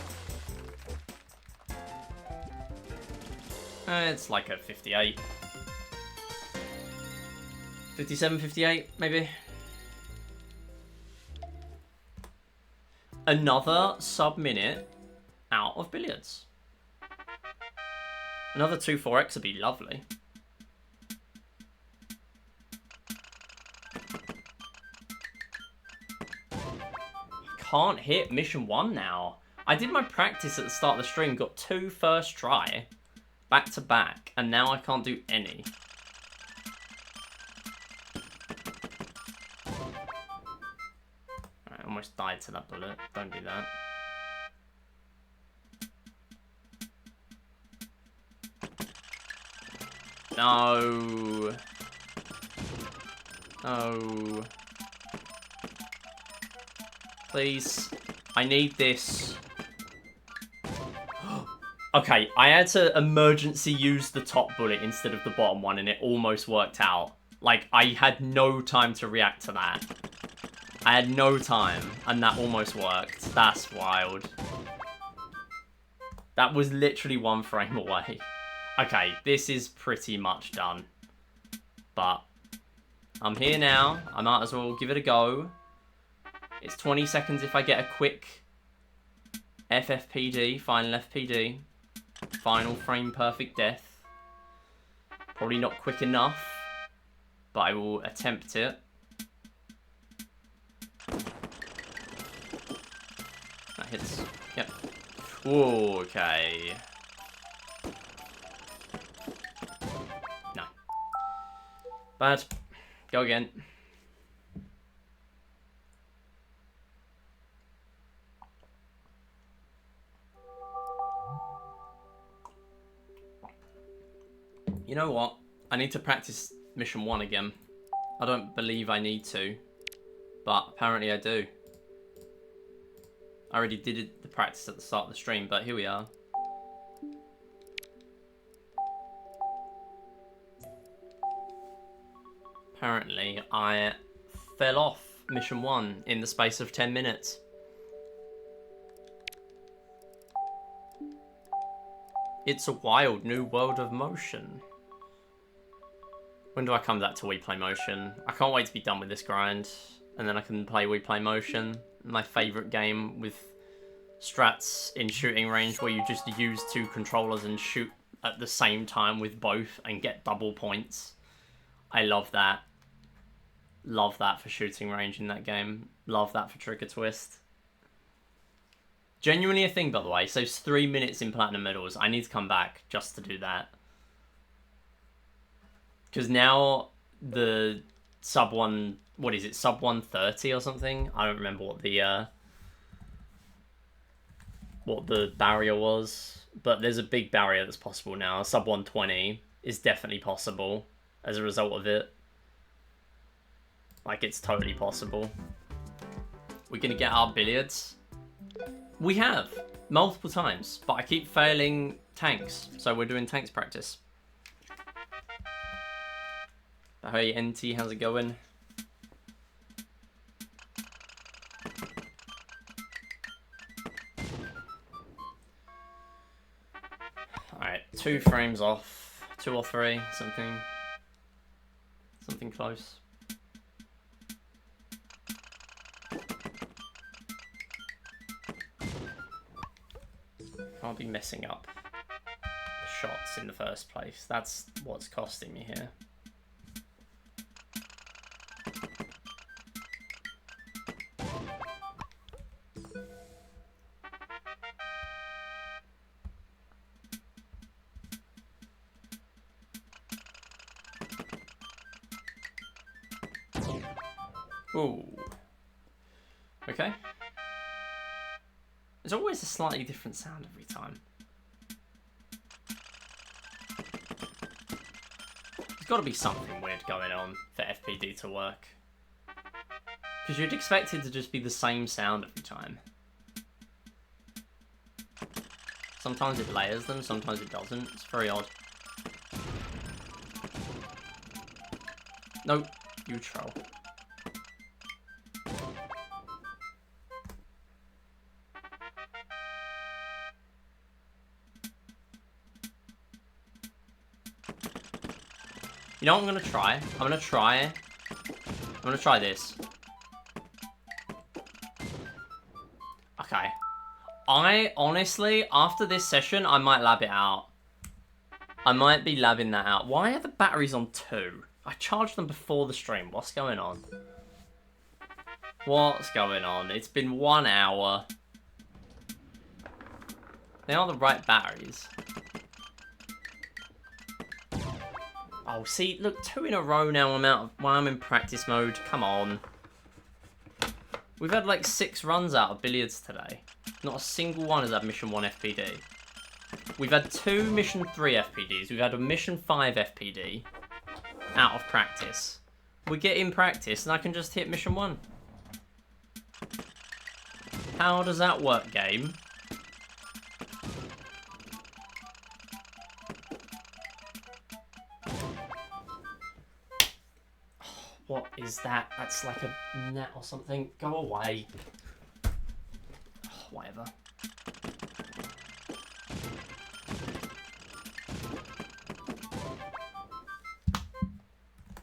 It's like a 58. 57, 58, maybe. Another sub-minute out of billiards. Another 2-4x would be lovely. Can't hit mission 1 now. I did my practice at the start of the stream, got 2 first try, back to back, and now I can't do any. I almost died to that bullet. Don't do that. No. No. Please. I need this. Okay, I had to emergency use the top bullet instead of the bottom one, and it almost worked out. Like, I had no time to react to that. I had no time, and that almost worked. That's wild. That was literally 1 frame away. Okay, this is pretty much done. But I'm here now. I might as well give it a go. It's 20 seconds if I get a quick FFPD, final FPD. Final frame perfect death. Probably not quick enough, but I will attempt it. That hits. Yep. Ooh, okay. No. Bad. Go again. You know what? I need to practice mission 1 again. I don't believe I need to, but apparently I do. I already did the practice at the start of the stream, but here we are. Apparently I fell off mission 1 in the space of 10 minutes. It's a wild new world of motion. When do I come back to Wii Play Motion? I can't wait to be done with this grind, and then I can play Wii Play Motion, my favourite game with strats in shooting range where you just use 2 controllers and shoot at the same time with both and get double points. I love that. Love that for shooting range in that game. Love that for trigger twist. Genuinely a thing, by the way. So it's 3 minutes in Platinum Medals. I need to come back just to do that. Because now the sub 1... What is it? Sub 130 or something? I don't remember what the barrier was. But there's a big barrier that's possible now. Sub 120 is definitely possible as a result of it. Like, it's totally possible. We're going to get our billiards. We have. Multiple times. But I keep failing tanks. So we're doing tanks practice. Hey, NT, how's it going? Alright, 2 frames off. 2 or 3, something close. Can't be messing up the shots in the first place. That's what's costing me here. Ooh. Okay. There's always a slightly different sound every time. There's got to be something weird going on for FPD to work. Because you'd expect it to just be the same sound every time. Sometimes it layers them, sometimes it doesn't. It's very odd. No, you troll. You know what I'm gonna try? I'm gonna try this. Okay. I honestly, after this session, I might lab it out. I might be labbing that out. Why are the batteries on 2? I charged them before the stream. What's going on? What's going on? It's been 1 hour. They are the right batteries. Oh, see, look, 2 in a row now while I'm in practice mode. Come on. We've had like 6 runs out of billiards today. Not a single one has had mission 1 FPD. We've had 2 mission 3 FPDs. We've had a mission 5 FPD out of practice. We get in practice and I can just hit mission 1. How does that work, game? What is that? That's like a net or something. Go away. Oh, whatever.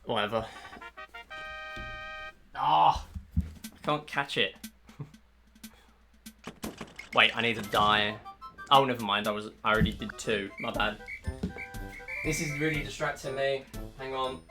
Whatever. Ah, oh, I can't catch it. Wait, I need to die. Oh, never mind. I already did 2. My bad. This is really distracting me. Hang on.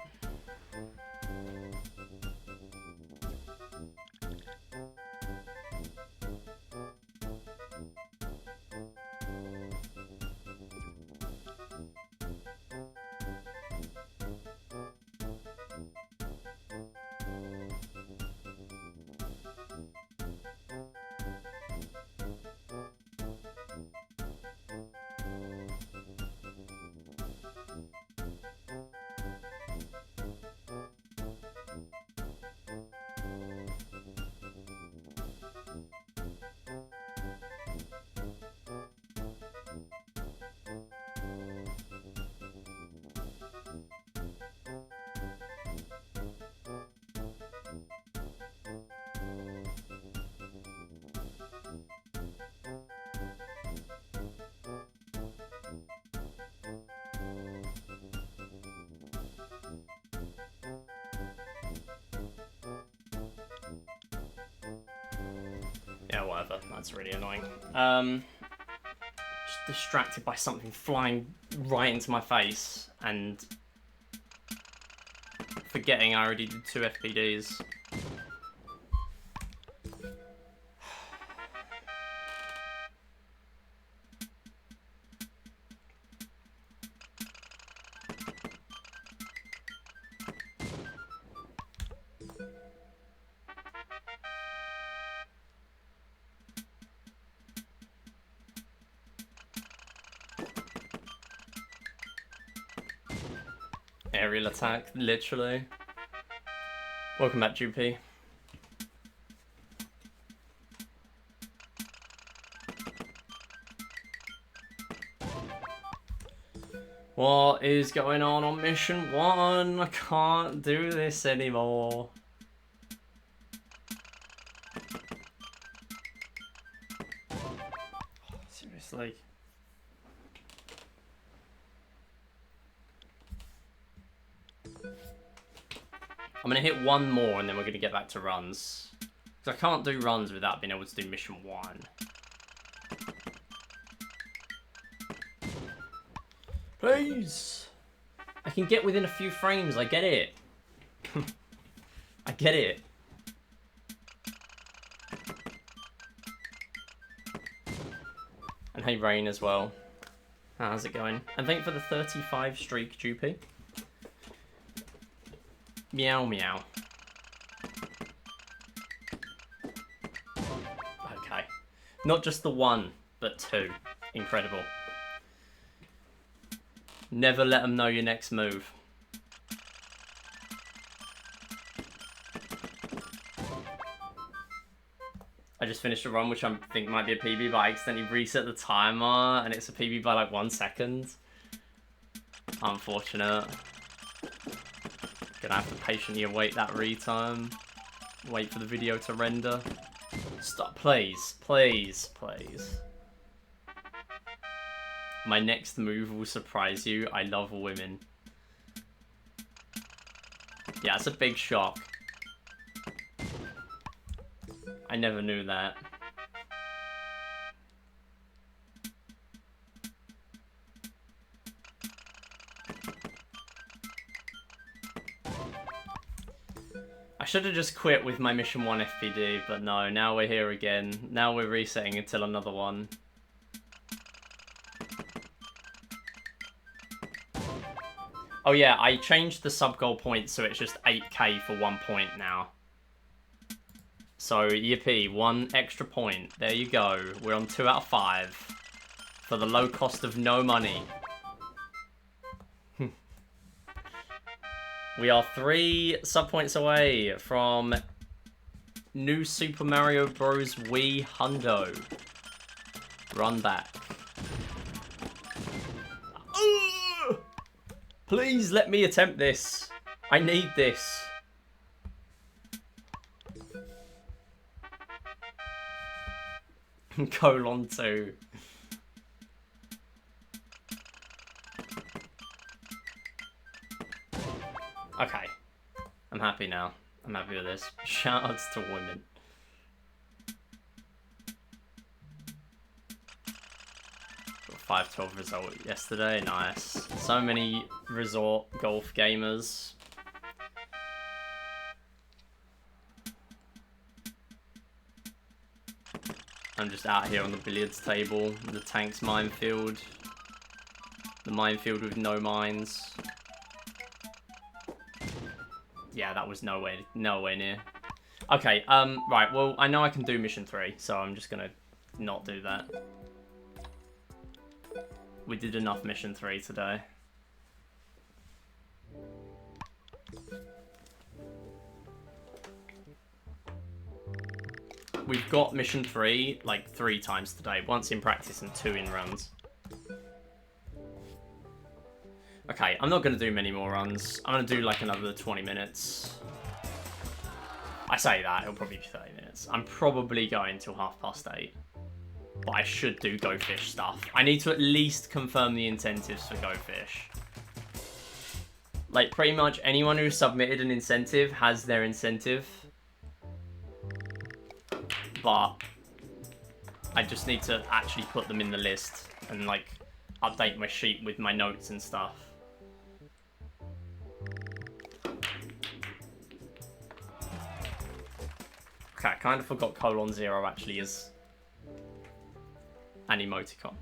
Yeah, whatever. That's really annoying. Just distracted by something flying right into my face and forgetting I already did 2 FPDs. Aerial attack, literally. Welcome back, GP. What is going on mission 1? I can't do this anymore. Seriously. I'm gonna hit one more and then we're gonna get back to runs. Because I can't do runs without being able to do mission 1. Please! I can get within a few frames, I get it. I get it. And hey Rain as well. How's it going? And thank you for the 35 streak, Jupi. Meow meow. Okay. Not just the 1, but 2. Incredible. Never let them know your next move. I just finished a run which I think might be a PB, but I accidentally reset the timer and it's a PB by like 1 second. Unfortunate. Gonna have to patiently await that retime. Wait for the video to render. Stop, please, please, please. My next move will surprise you. I love women. Yeah, it's a big shock. I never knew that. I should have just quit with my mission 1 FPD, but no, now we're here again. Now we're resetting until another one. Oh yeah, I changed the sub-goal point so it's just 8k for 1 point now. So, yippee, 1 extra point. There you go. We're on 2 out of 5. For the low cost of no money. We are 3 sub-points away from new Super Mario Bros. Wii Hundo. Run back. Please let me attempt this. I need this. Colon 2. Okay. I'm happy now. I'm happy with this. Shoutouts to women. Got 5-12 result yesterday. Nice. So many resort golf gamers. I'm just out here on the billiards table. The tank's minefield. The minefield with no mines. Yeah, that was nowhere near. Okay, right, well, I know I can do mission 3, so I'm just gonna not do that. We did enough mission 3 today. We've got mission 3, like, 3 times today. Once in practice and 2 in runs. Okay, I'm not going to do many more runs. I'm going to do like another 20 minutes. I say that, it'll probably be 30 minutes. I'm probably going till 8:30. But I should do gofish stuff. I need to at least confirm the incentives for gofish. Like, pretty much anyone who submitted an incentive has their incentive. But I just need to actually put them in the list and like update my sheet with my notes and stuff. Okay, I kind of forgot :0 actually is an emoticon.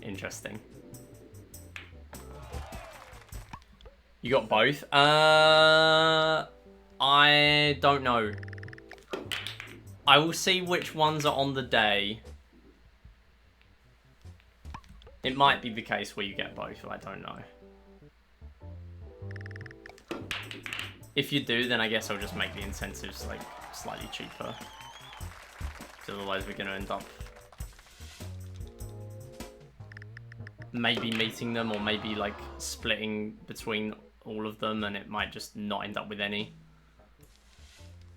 Interesting. You got both? I don't know. I will see which ones are on the day. It might be the case where you get both, I don't know. If you do, then I guess I'll just make the incentives like slightly cheaper. Because otherwise we're going to end up maybe meeting them, or maybe like splitting between all of them, and it might just not end up with any.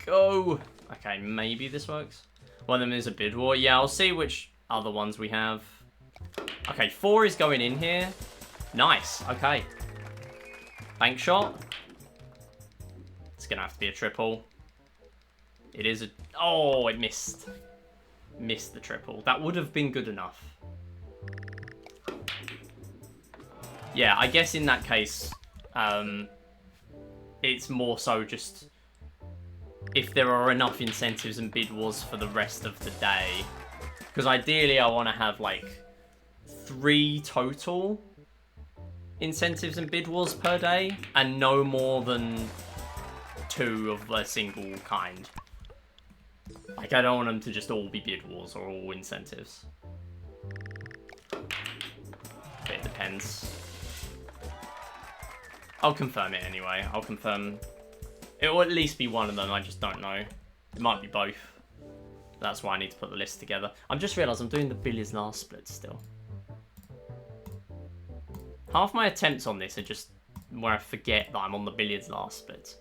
Go! Okay, maybe this works. One of them is a bid war. Yeah, I'll see which other ones we have. Okay, 4 is going in here. Nice, okay. Bank shot. It's gonna have to be a triple. It is a... Oh, it missed. Missed the triple. That would have been good enough. Yeah, I guess in that case, it's more so just if there are enough incentives and bid wars for the rest of the day. Because ideally I want to have like 3 total incentives and bid wars per day, and no more than 2 of a single kind. Like, I don't want them to just all be bid wars or all incentives. But it depends. I'll confirm it anyway. I'll confirm. It will at least be one of them, I just don't know. It might be both. That's why I need to put the list together. I've just realised I'm doing the billions last split still. Half my attempts on this are just where I forget that I'm on the billions last split.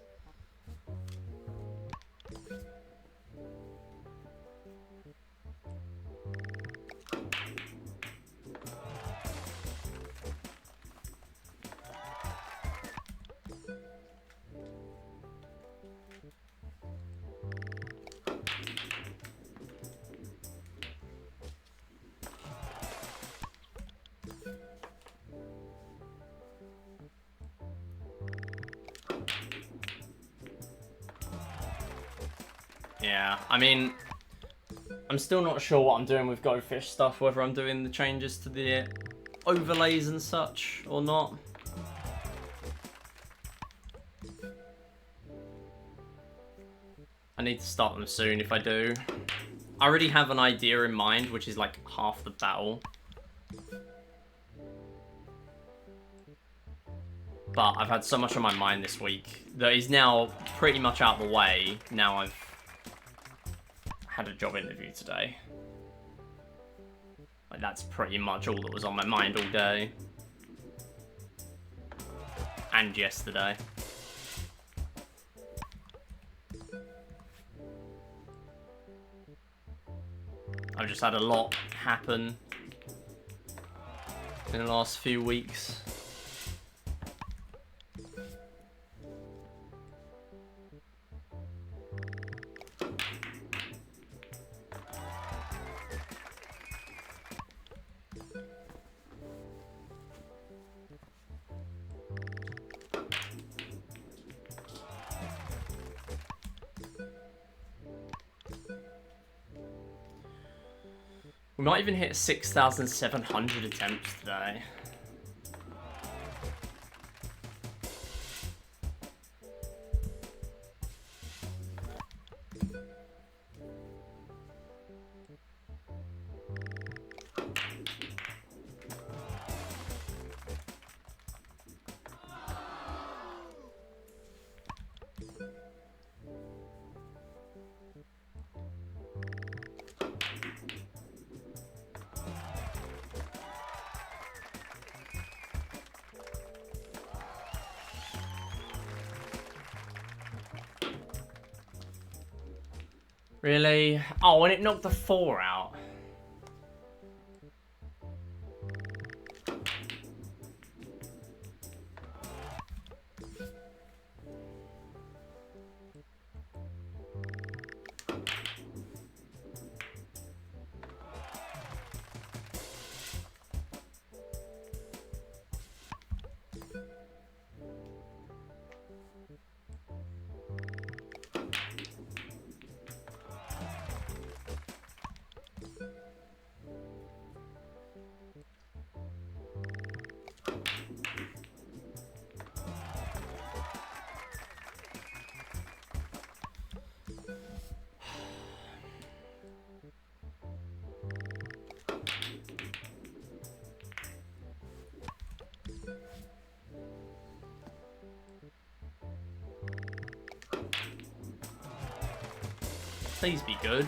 Yeah, I mean, I'm still not sure what I'm doing with gofish stuff, whether I'm doing the changes to the overlays and such or not. I need to start them soon if I do. I already have an idea in mind, which is like half the battle. But I've had so much on my mind this week that is now pretty much out of the way. Now I've had a job interview today. Like, that's pretty much all that was on my mind all day. And yesterday. I've just had a lot happen in the last few weeks. We might even hit 6,700 attempts today. Really? Oh, and it knocked the 4 out. Please be good.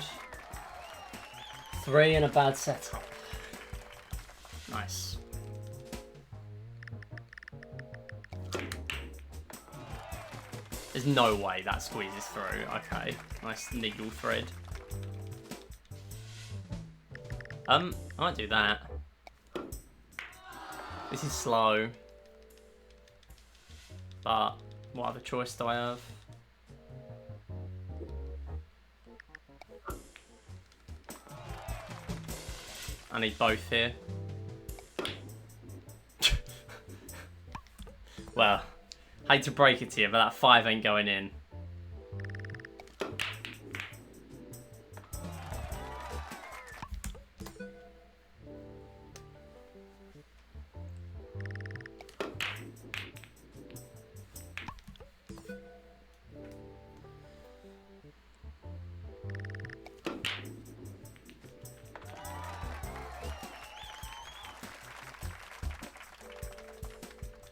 3 and a bad setup. Nice. There's no way that squeezes through. Okay, nice needle thread. I might do that. This is slow. But what other choice do I have? I need both here. Well, hate to break it to you, but that 5 ain't going in.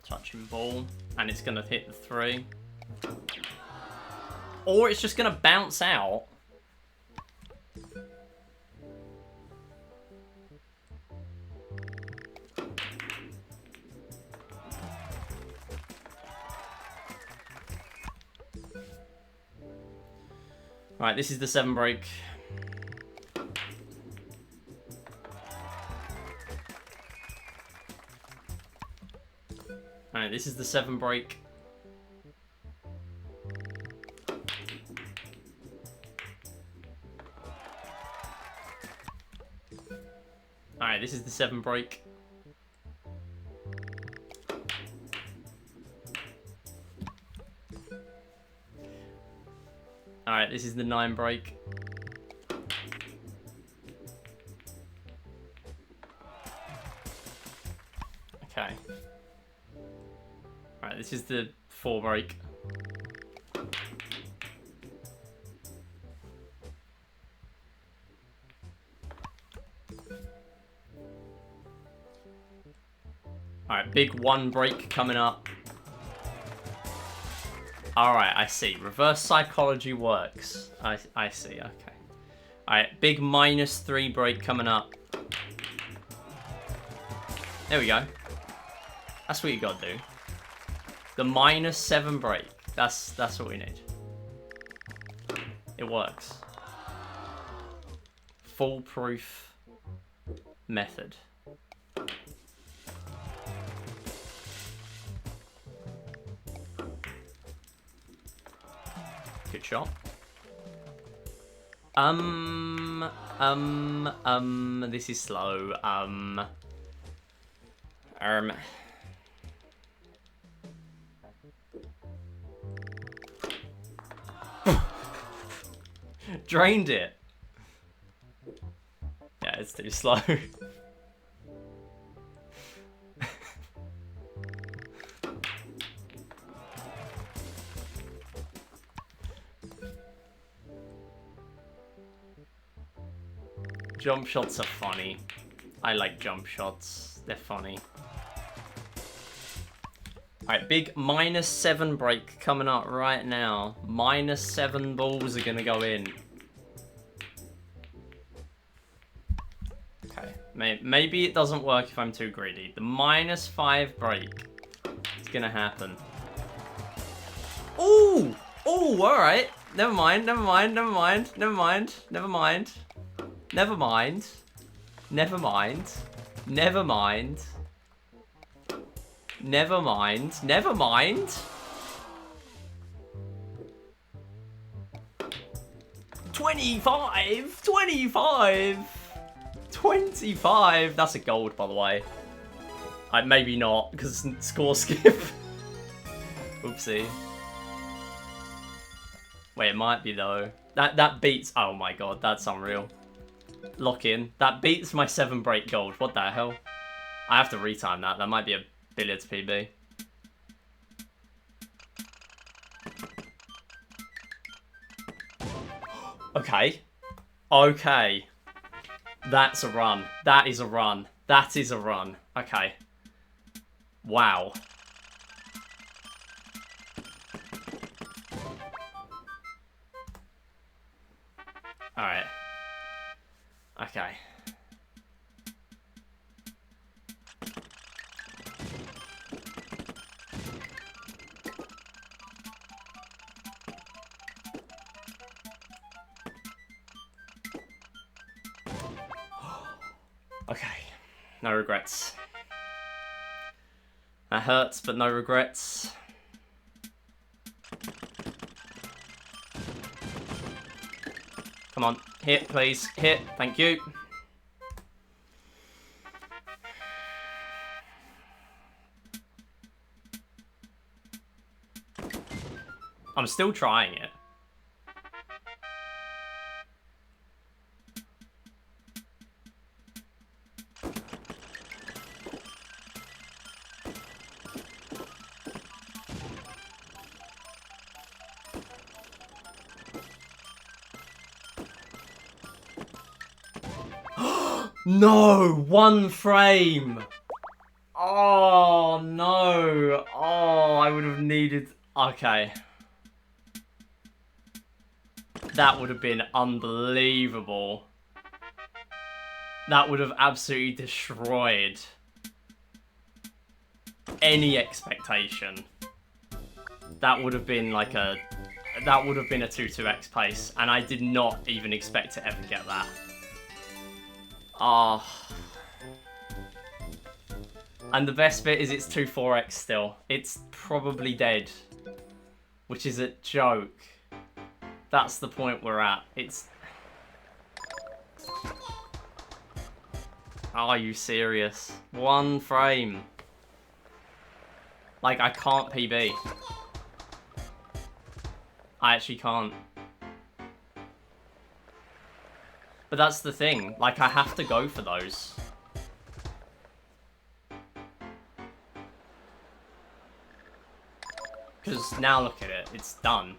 Touching ball, and it's gonna hit the 3. Or it's just gonna bounce out. Right, this is the 7 break. Alright, this is the 7 break. Alright, this is the 7 break. Alright, this is the 9 break. Okay. Alright, this is the 4 break. Alright, big 1 break coming up. Alright, I see. Reverse psychology works. I see, okay. Alright, big -3 break coming up. There we go. That's what you gotta do. The -7 break. That's what we need. It works. Foolproof method. Good shot. This is slow. Drained it. Yeah, it's too slow. Jump shots are funny. I like jump shots. They're funny. Alright, big -7 break coming up right now. -7 balls are gonna go in. Okay, maybe it doesn't work if I'm too greedy. The -5 break is gonna happen. Ooh! Ooh, alright. Never mind, never mind, never mind, never mind, never mind. Never mind. Never mind. Never mind. Never mind. Never mind. 25! 25! 25! That's a gold, by the way. Maybe not, because score skip. Oopsie. Wait, it might be, though. That beats... Oh my god, that's unreal. Lock in. That beats my 7 break gold. What the hell? I have to retime that. That might be a billiards PB. Okay. Okay. That's a run. That is a run. That is a run. Okay. Wow. Alright. Okay. Okay. No regrets. That hurts, but no regrets. Come on. Hit, please. Hit. Thank you. I'm still trying it. No! 1 frame! Oh, no. Oh, I would have needed... Okay. That would have been unbelievable. That would have absolutely destroyed any expectation. That would have been like a... That would have been a 2-2x pace, and I did not even expect to ever get that. Ah. Oh. And the best bit is it's 2-4x still. It's probably dead. Which is a joke. That's the point we're at. It's... Are you serious? 1 frame. Like, I can't PB. I actually can't. But that's the thing. Like, I have to go for those. Because now look at it. It's done.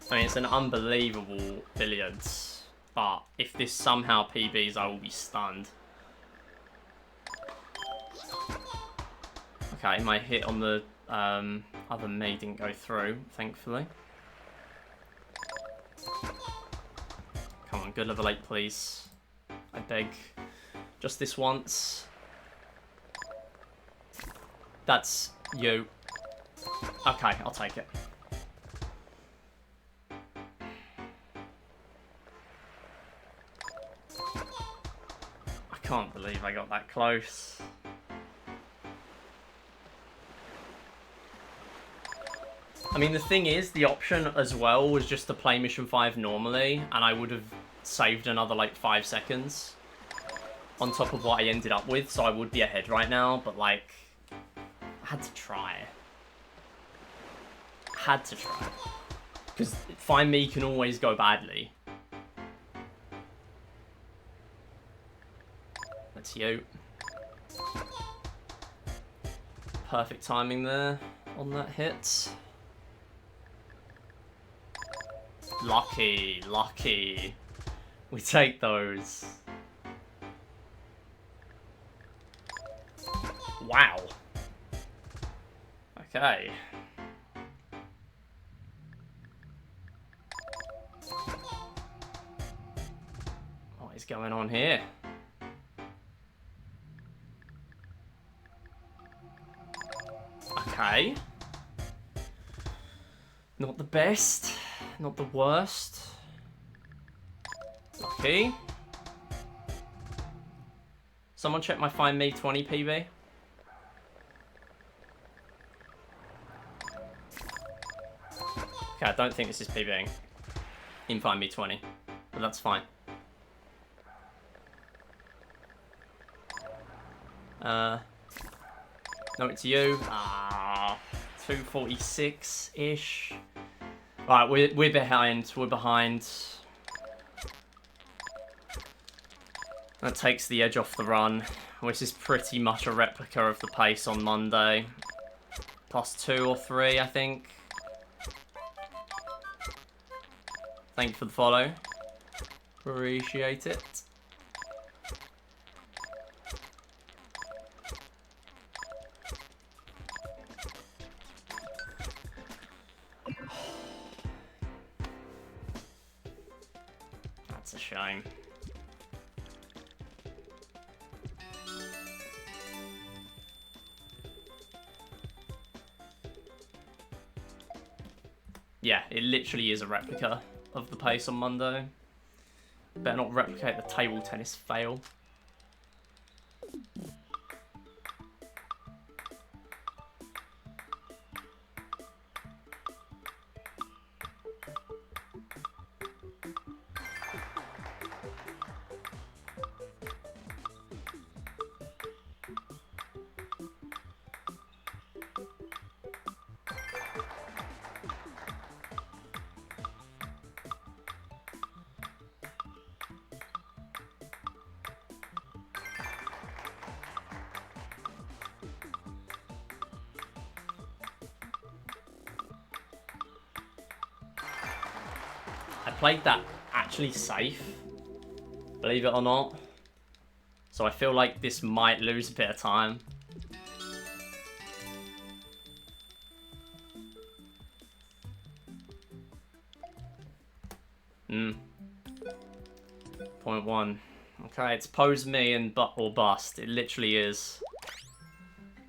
I mean, it's an unbelievable billiards. But if this somehow PBs, I will be stunned. Okay, my hit on the other me didn't go through, thankfully. Come on, good level 8, please. I beg. Just this once. That's you. Okay, I'll take it. I can't believe I got that close. I mean, the thing is, the option as well was just to play Mission 5 normally, and I would have saved another, like, 5 seconds on top of what I ended up with, so I would be ahead right now, but, like, I had to try. Had to try. Because Find Me can always go badly. That's you. Perfect timing there on that hit. Lucky, lucky. We take those. Wow. Okay. What is going on here? Okay. Not the best. Not the worst. Lucky. Someone check my Find Me 20 PB. Okay, I don't think this is PBing in Find Me 20, but that's fine. No, it's you. Ah, 246-ish. Right, we're behind. We're behind. That takes the edge off the run, which is pretty much a replica of the pace on Monday. +2 or 3, I think. Thank you for the follow. Appreciate it. That's a shame. Yeah, it literally is a replica of the pace on Monday. Better not replicate the table tennis fail. I played that actually safe, believe it or not. So I feel like this might lose a bit of time. Point one. Okay, it's pose me and butt or bust. It literally is.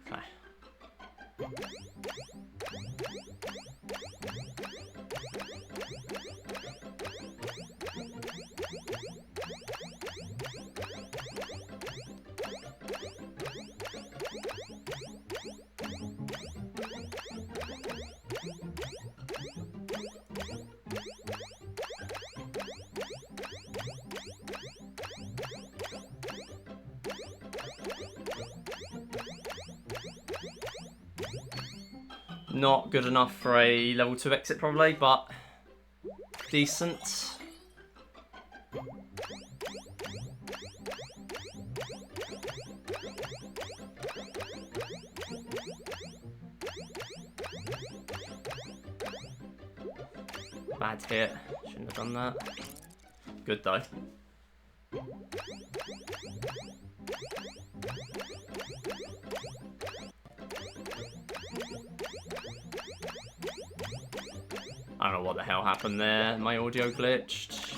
Okay. Not good enough for a level 2 exit probably, but decent. Bad hit. Shouldn't have done that. Good though. I don't know what the hell happened there. My audio glitched.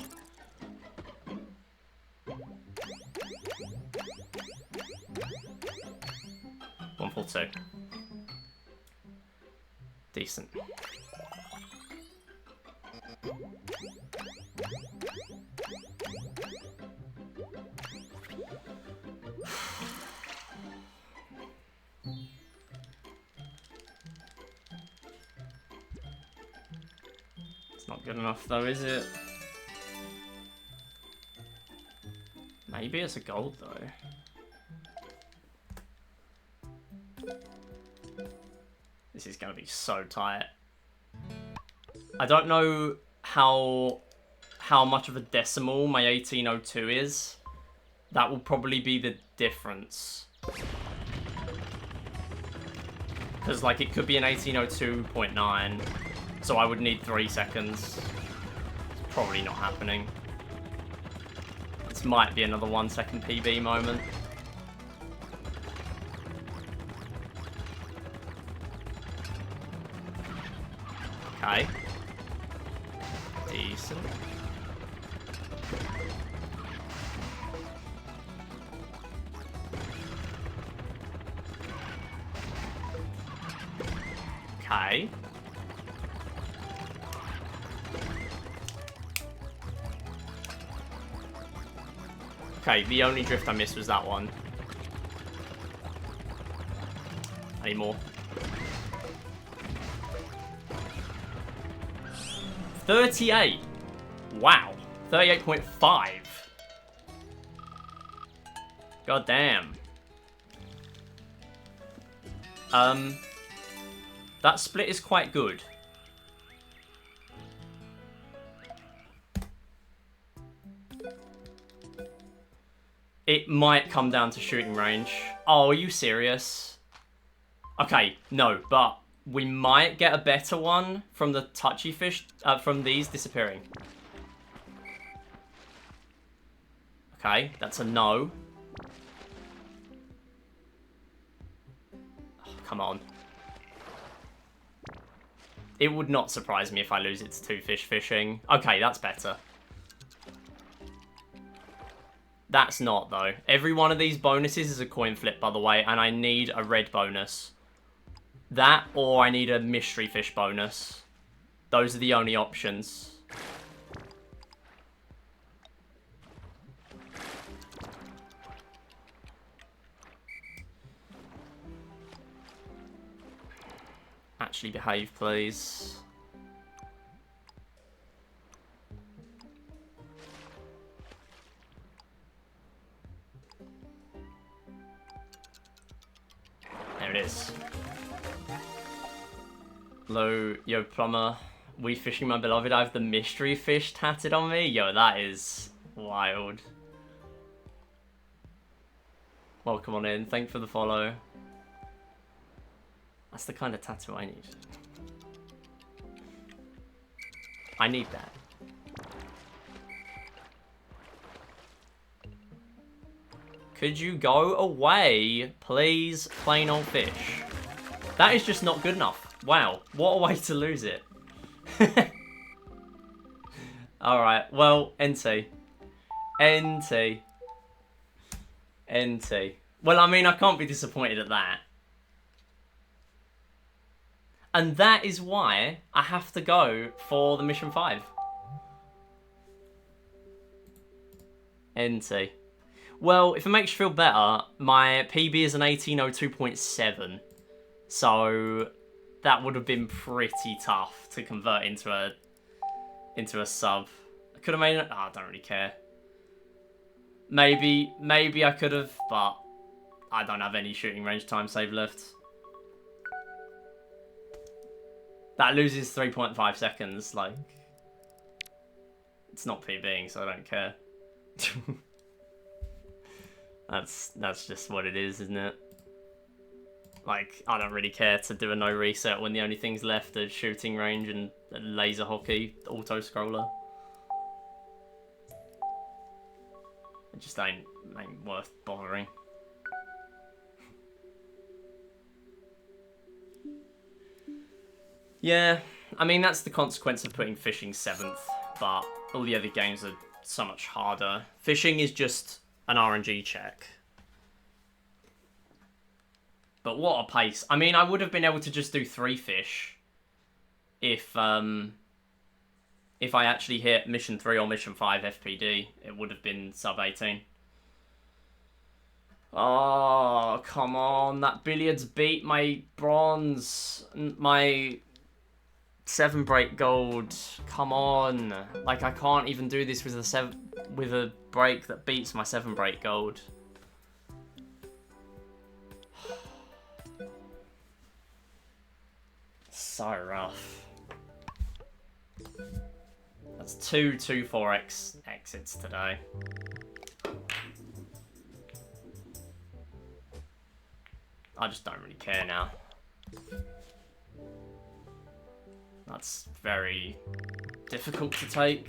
One full two. Decent. Not good enough though, is it? Maybe it's a gold though. This is gonna be so tight. I don't know how much of a decimal my 1802 is. That will probably be the difference. Because like it could be an 1802.9. So I would need 3 seconds. It's probably not happening. This might be another 1 second PB moment. Okay. Decent. Okay. Okay, the only drift I missed was that one. I need more. 38. Wow. 38.5. God damn. That split is quite good. It might come down to shooting range. Oh, are you serious? Okay, no, but we might get a better one from the touchy fish, from these disappearing. Okay, that's a no. Oh, come on. It would not surprise me if I lose it to 2 fish fishing. Okay, that's better. That's not, though. Every one of these bonuses is a coin flip, by the way, and I need a red bonus. That, or I need a mystery fish bonus. Those are the only options. Actually behave, please. There it is. Hello, yo, plumber. We fishing, my beloved. I have the mystery fish tatted on me. Yo, that is wild. Welcome on in. Thanks for the follow. That's the kind of tattoo I need. I need that. Could you go away, please, plain old fish? That is just not good enough. Wow, what a way to lose it. Alright, well, NT. NT. NT. Well, I mean, I can't be disappointed at that. And that is why I have to go for the Mission 5. NT. Well, if it makes you feel better, my PB is an 1802.7. So that would have been pretty tough to convert into a sub. I could have made it. Oh, I don't really care. Maybe I could have, but I don't have any shooting range time save left. That loses 3.5 seconds, like... It's not PBing, so I don't care. That's just what it is, isn't it? Like, I don't really care to do a no reset when the only things left are shooting range and laser hockey, auto-scroller. It just ain't worth bothering. Yeah, I mean, that's the consequence of putting fishing 7th, but all the other games are so much harder. Fishing is just an RNG check. But what a pace. I mean, I would have been able to just do 3 fish if I actually hit Mission 3 or Mission 5 FPD. It would have been sub 18. Oh, come on. That billiards beat my bronze. My 7 break gold. Come on. Like, I can't even do this with a break that beats my 7 break gold. So rough. That's 2 2-4x exits today. I just don't really care now. That's very difficult to take.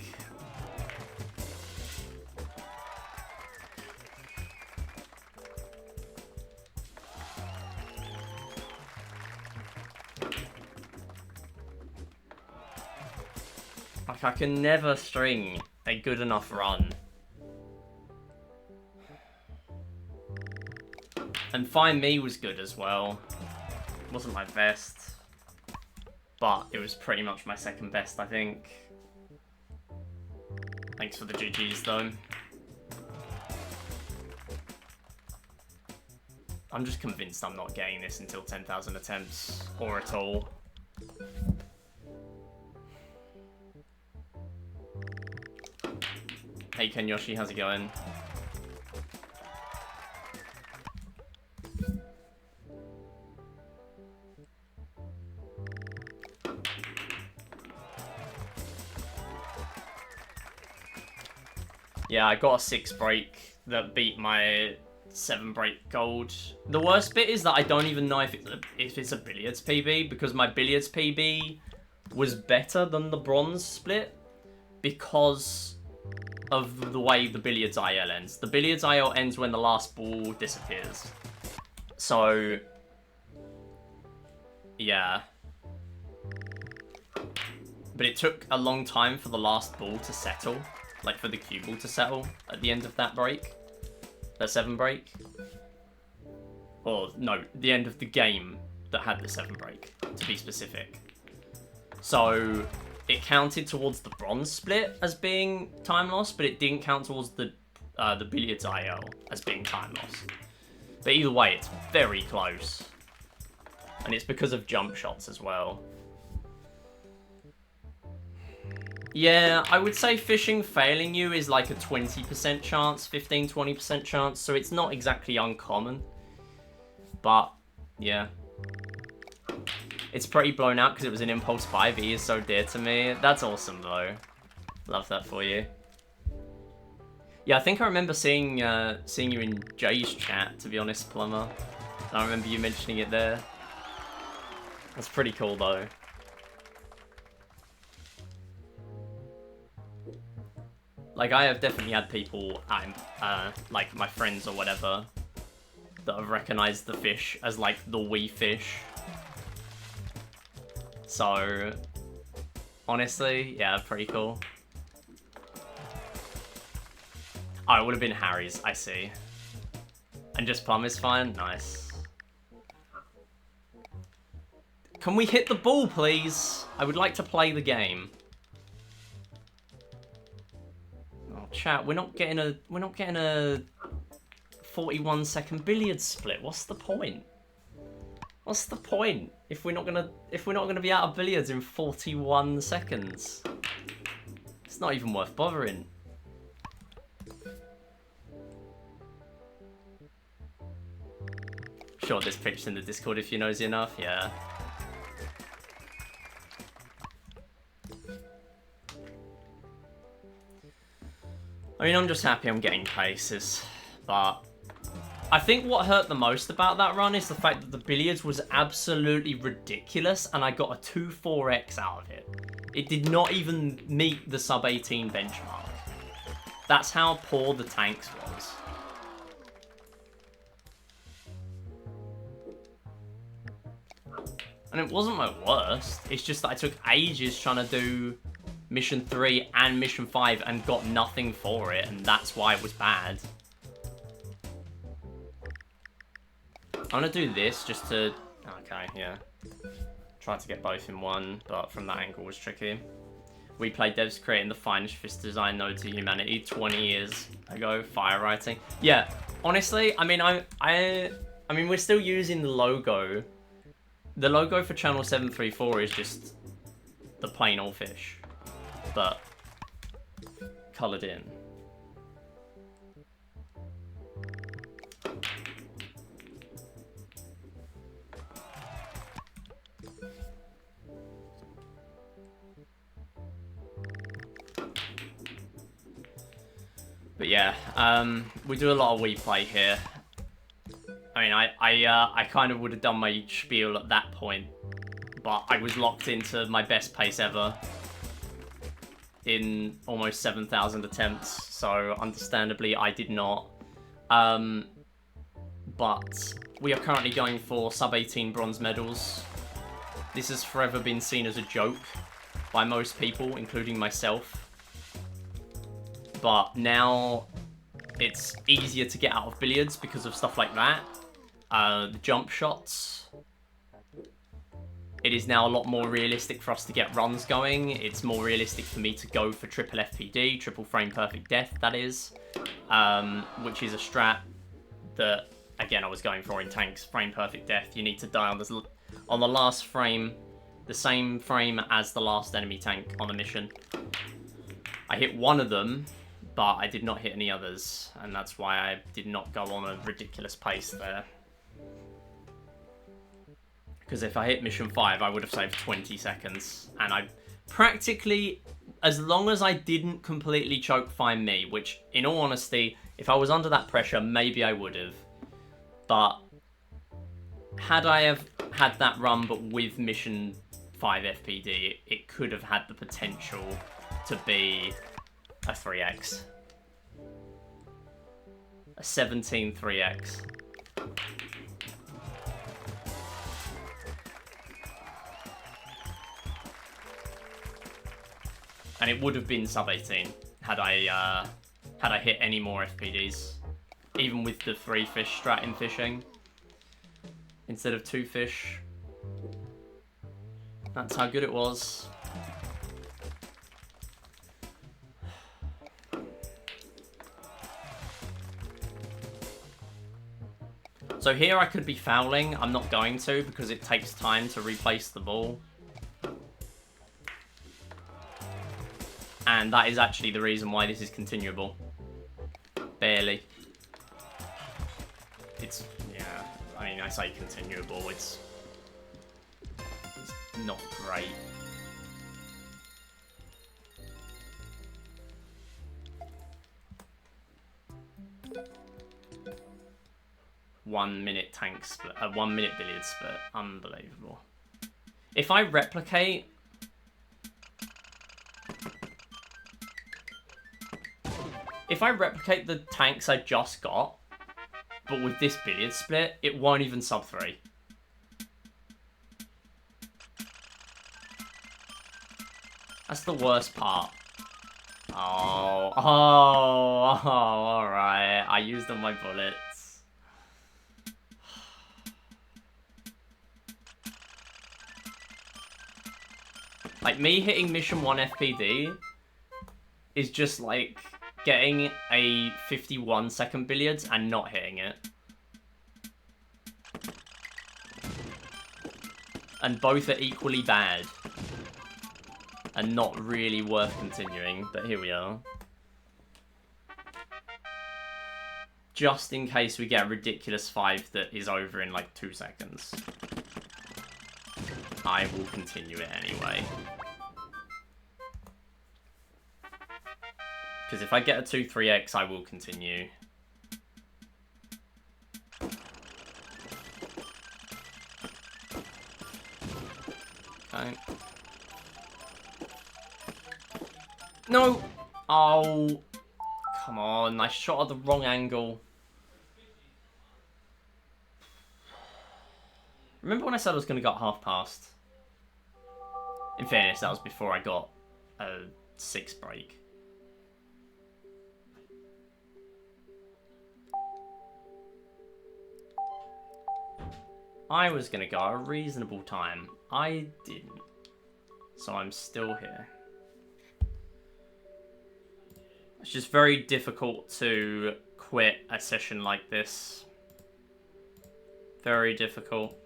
Like, I can never string a good enough run. And Find Me was good as well. Wasn't my best. But it was pretty much my second best, I think. Thanks for the GGs, though. I'm just convinced I'm not getting this until 10,000 attempts, or at all. Hey Ken Yoshi, how's it going? Yeah, I got a 6 break that beat my 7 break gold. The worst bit is that I don't even know if it's a billiards PB, because my billiards PB was better than the bronze split, because of the way the billiards IL ends. The billiards IL ends when the last ball disappears. So, yeah. But it took a long time for the last ball to settle. Like, for the cue ball to settle at the end of that break. That 7 break. Or, no, the end of the game that had the 7 break, to be specific. So, it counted towards the bronze split as being time loss, but it didn't count towards the billiards IL as being time loss. But either way, it's very close. And it's because of jump shots as well. Yeah, I would say fishing failing you is like a 20% chance, 15-20% chance, so it's not exactly uncommon. But, yeah. It's pretty blown out because it was an impulse buy. V is so dear to me. That's awesome, though. Love that for you. Yeah, I think I remember seeing you in Jay's chat, to be honest, Plumber. I remember you mentioning it there. That's pretty cool, though. Like, I have definitely had people, like my friends or whatever, that have recognized the fish as, like, the Wii fish. So, honestly, yeah, pretty cool. Oh, it would have been Harry's, I see. And just Plum is fine? Nice. Can we hit the ball, please? I would like to play the game. Oh, chat, we're not getting a 41-second billiards split. What's the point? What's the point if we're not gonna be out of billiards in 41 seconds? It's not even worth bothering. Sure, this pitch in the Discord if you nosy enough, yeah. I mean, I'm just happy I'm getting paces, but I think what hurt the most about that run is the fact that the billiards was absolutely ridiculous and I got a 2-4x out of it. It did not even meet the sub 18 benchmark. That's how poor the tanks was. And it wasn't my worst, it's just that I took ages trying to do Mission 3 and Mission 5 and got nothing for it, and that's why it was bad. I'm gonna do this just to... Okay, yeah. Tried to get both in one, but from that angle was tricky. Wii Play devs creating the finest fish design known to humanity 20 years ago, fire writing. Yeah, honestly, I mean, I mean, we're still using the logo. The logo for Channel 734 is just the plain old fish, but coloured in. But yeah, we do a lot of Wii Play here. I mean, I kind of would have done my spiel at that point, but I was locked into my best pace ever in almost 7,000 attempts, so understandably I did not. But we are currently going for sub-18 bronze medals. This has forever been seen as a joke by most people, including myself. But now it's easier to get out of billiards because of stuff like that. The jump shots. It is now a lot more realistic for us to get runs going. It's more realistic for me to go for triple FPD, triple frame perfect death, that is. Which is a strat that, again, I was going for in tanks. Frame perfect death. You need to die on the last frame, the same frame as the last enemy tank on a mission. I hit one of them, but I did not hit any others, and that's why I did not go on a ridiculous pace there. Because if I hit Mission 5, I would have saved 20 seconds, and I practically, as long as I didn't completely choke find me, which, in all honesty, if I was under that pressure, maybe I would have. But had I have had that run, but with Mission 5 FPD, it could have had the potential to be a 3x. a 17 3x. And it would have been sub 18 had I hit any more FPDs, even with the 3 fish strat in fishing instead of 2 fish. That's how good it was. So here I could be fouling. I'm not going to because it takes time to replace the ball. And that is actually the reason why this is continuable. Barely. It's, yeah, I mean, I say continuable, it's not great. One-minute tank split, 1 minute billiard split, unbelievable. If I replicate... If I replicate the tanks I just got, but with this billiard split, it won't even sub 3. That's the worst part. Oh, alright. I used all my bullets. Like, me hitting Mission 1 FPD is just like getting a 51-second billiards and not hitting it. And both are equally bad. And not really worth continuing, but here we are. Just in case we get a ridiculous 5 that is over in like 2 seconds. I will continue it anyway. Because if I get a 2-3x, I will continue. Okay. No! Oh, come on. I shot at the wrong angle. Remember when I said I was going to get half past? In fairness, that was before I got a 6 break. I was going to go a reasonable time. I didn't. So I'm still here. It's just very difficult to quit a session like this. Very difficult.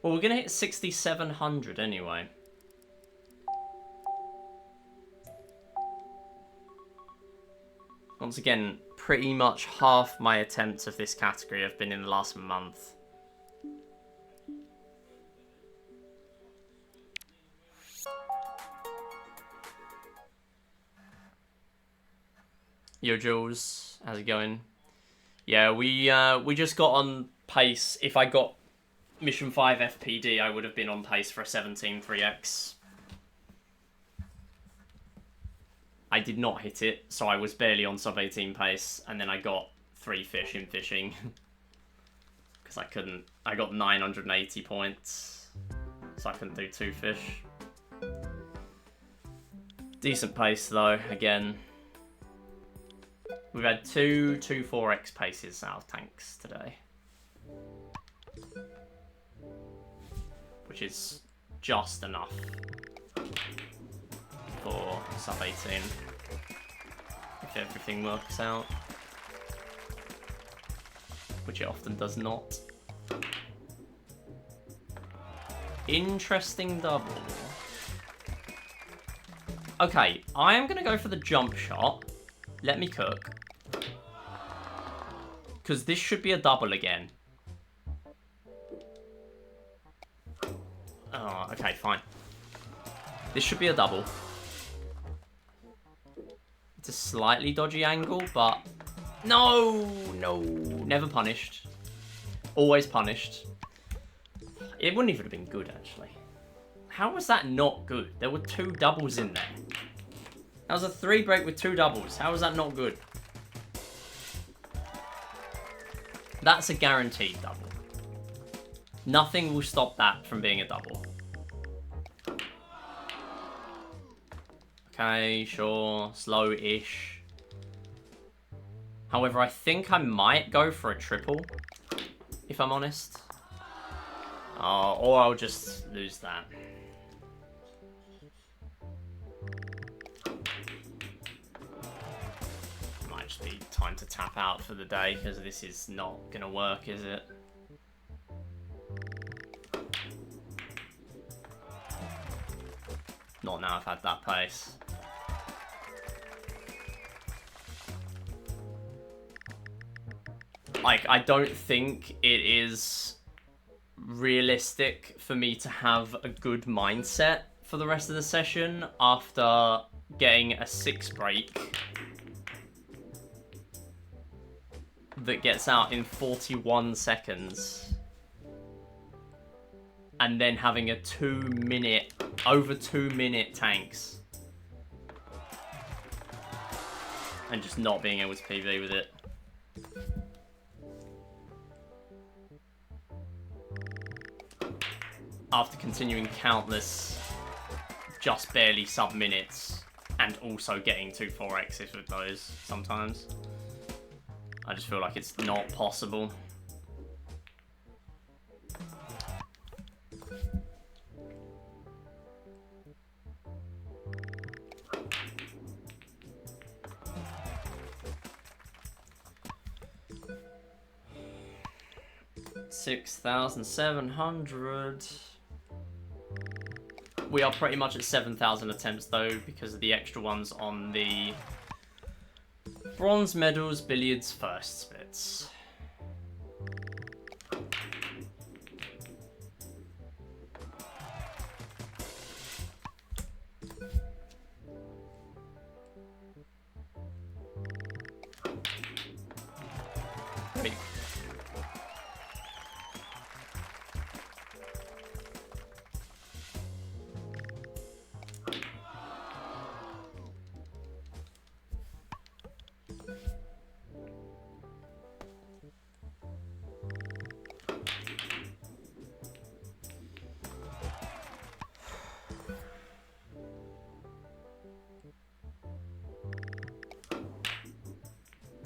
Well, we're going to hit 6,700 anyway. Once again, pretty much half my attempts of this category have been in the last month. Yo, Jules, how's it going? Yeah, we just got on pace. If I got Mission 5 FPD, I would have been on pace for a 17 3x. I did not hit it, so I was barely on sub 18 pace, and then I got 3 fish in fishing. Because I couldn't, I got 980 points, so I couldn't do 2 fish. Decent pace though, again. We've had 2 4x paces out of tanks today. Which is just enough for sub 18 if everything works out, which it often does not. Interesting double. Okay, I am gonna go for the jump shot. Let me cook, because this should be a double again. Oh, okay, fine. This should be a double. It's a slightly dodgy angle, but... No! No. Never punished. Always punished. It wouldn't even have been good, actually. How was that not good? There were 2 doubles in there. That was a 3 break with 2 doubles. How was that not good? That's a guaranteed double. Nothing will stop that from being a double. Okay, sure. Slow-ish. However, I think I might go for a triple, if I'm honest. Or I'll just lose that. Might just be time to tap out for the day, because this is not going to work, is it? Not now I've had that pace. Like, I don't think it is realistic for me to have a good mindset for the rest of the session after getting a 6 break that gets out in 41 seconds and then having a over 2 minute tanks and just not being able to PV with it. After continuing countless just barely sub minutes and also getting 2 4x's with those sometimes. I just feel like it's not possible. $6,700. We are pretty much at 7,000 attempts though, because of the extra ones on the bronze medals, billiards, first splits.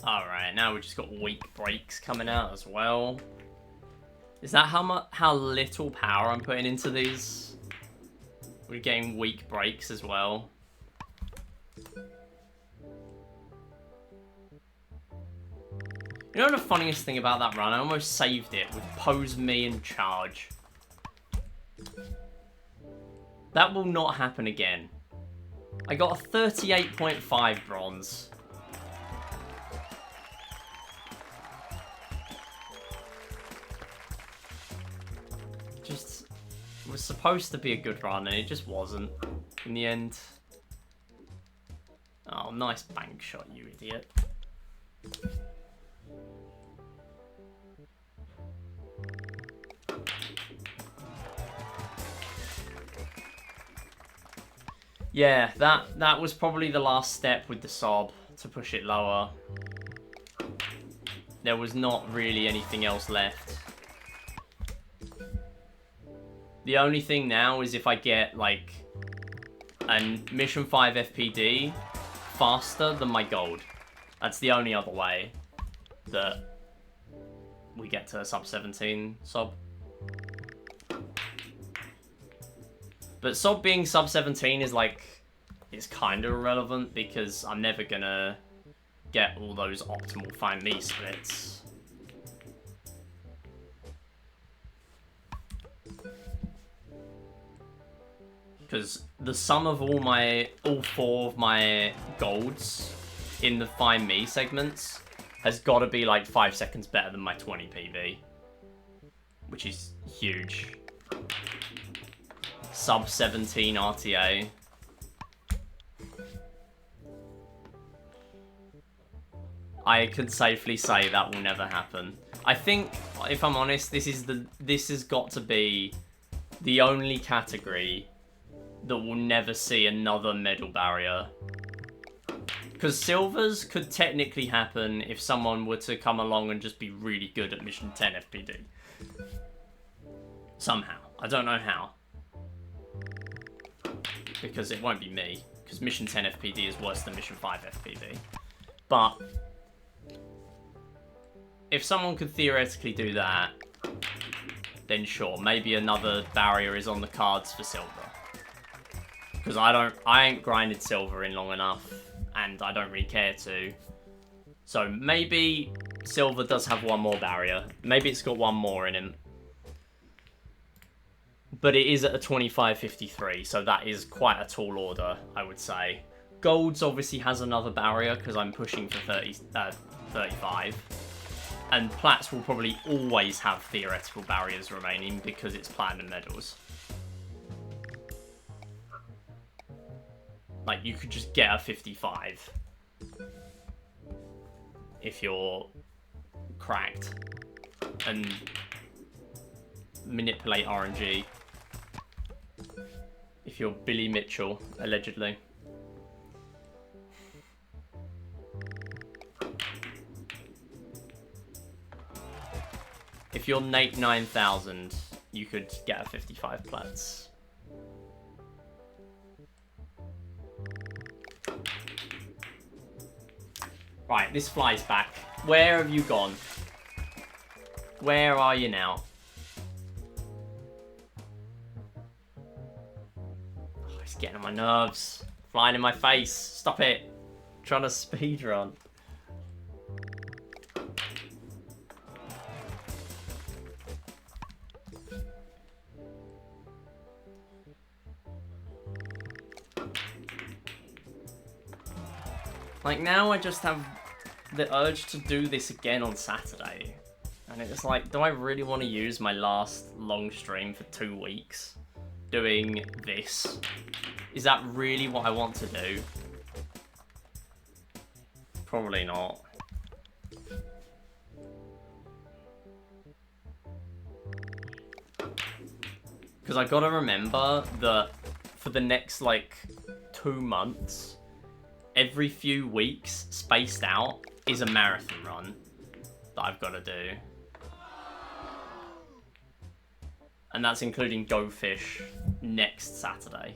Alright, now we've just got weak breaks coming out as well. Is that how little power I'm putting into these? We're getting weak breaks as well. You know the funniest thing about that run? I almost saved it with pose me and charge. That will not happen again. I got a 38.5 bronze. It was supposed to be a good run and it just wasn't in the end. Oh, nice bank shot, you idiot. Yeah, that was probably the last step with the sob to push it lower. There was not really anything else left. The only thing now is if I get, like, a Mission 5 FPD faster than my gold. That's the only other way that we get to a sub 17 sob. But sob being sub 17 is, like, it's kind of irrelevant because I'm never gonna get all those optimal find me splits. Because the sum of all 4 of my golds in the find me segments has got to be like 5 seconds better than my 20 PV, which is huge. sub 17 RTA. I could safely say that will never happen. I think, if I'm honest, this has got to be the only category that will never see another medal barrier. Because silvers could technically happen if someone were to come along and just be really good at Mission 10 FPD. Somehow. I don't know how. Because it won't be me. Because Mission 10 FPD is worse than Mission 5 FPD. But if someone could theoretically do that, then sure, maybe another barrier is on the cards for silver. Because I ain't grinded silver in long enough, and I don't really care to. So maybe silver does have one more barrier. Maybe it's got one more in him. But it is at a 25-53, so that is quite a tall order, I would say. Gold's obviously has another barrier, because I'm pushing for 35. And Plats will probably always have theoretical barriers remaining, because it's platinum medals. Like, you could just get a 55 if you're cracked and manipulate RNG. If you're Billy Mitchell, allegedly. If you're Nate 9000, you could get a 55 Plats. Right, this fly's back. Where have you gone? Where are you now? Oh, it's getting on my nerves. Flying in my face. Stop it. I'm trying to speedrun. Like, now I just have the urge to do this again on Saturday. And it's like, do I really want to use my last long stream for 2 weeks doing this? Is that really what I want to do? Probably not. Because I gotta remember that for the next, like, 2 months, every few weeks, spaced out, is a marathon run that I've got to do. And that's including gofish next Saturday.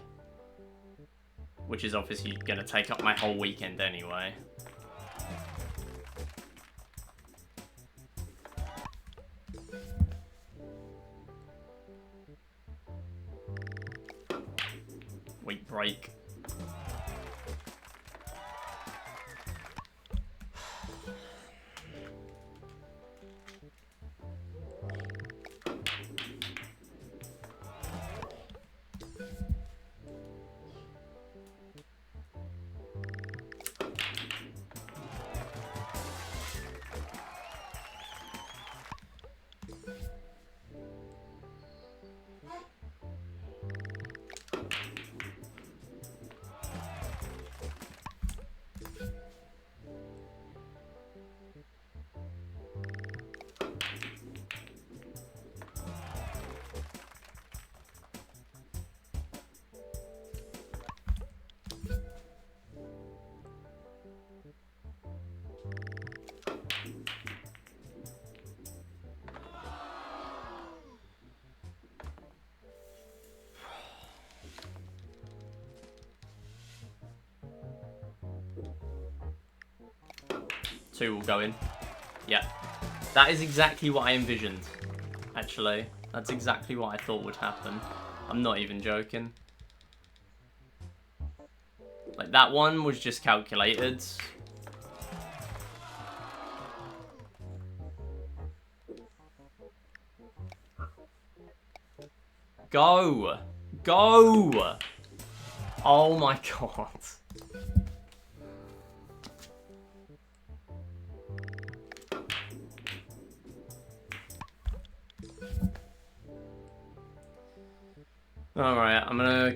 Which is obviously going to take up my whole weekend anyway. Week break. Two will go in. Yeah. That is exactly what I envisioned, actually. That's exactly what I thought would happen. I'm not even joking. Like, that one was just calculated. Go! Go! Oh my god. All right, I'm gonna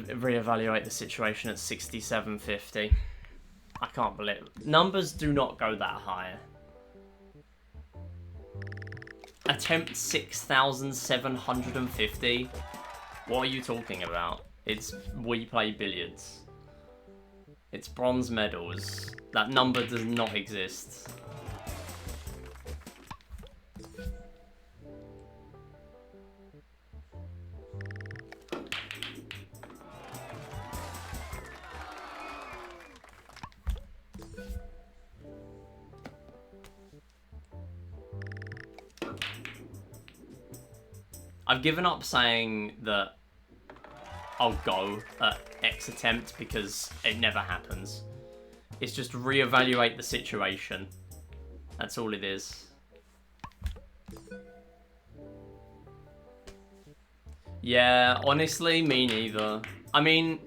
reevaluate the situation at 6750. I can't believe it. Numbers do not go that high. Attempt 6,750. What are you talking about? It's Wii Play Billiards. It's bronze medals. That number does not exist. I've given up saying that I'll go at X attempt because it never happens. It's just reevaluate the situation. That's all it is. Yeah, honestly, me neither. I mean,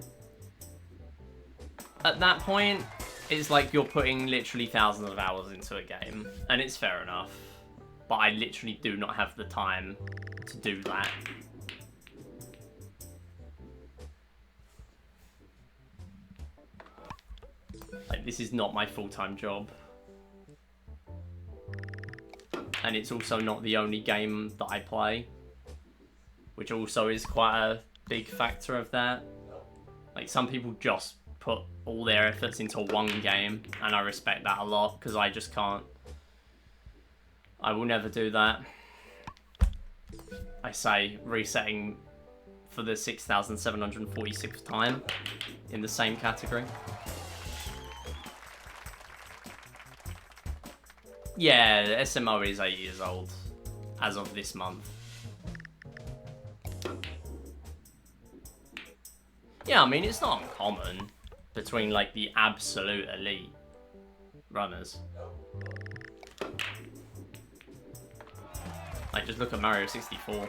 at that point, it's like you're putting literally thousands of hours into a game, and it's fair enough. But I literally do not have the time to do that. Like, this is not my full-time job. And it's also not the only game that I play, which also is quite a big factor of that. Like, some people just put all their efforts into one game, and I respect that a lot, because I just can't. I will never do that. I say resetting for the 6,746th time in the same category. Yeah, the SMO is 8 years old as of this month. Yeah, I mean, it's not uncommon between, like, the absolute elite runners. Like, just look at Mario 64.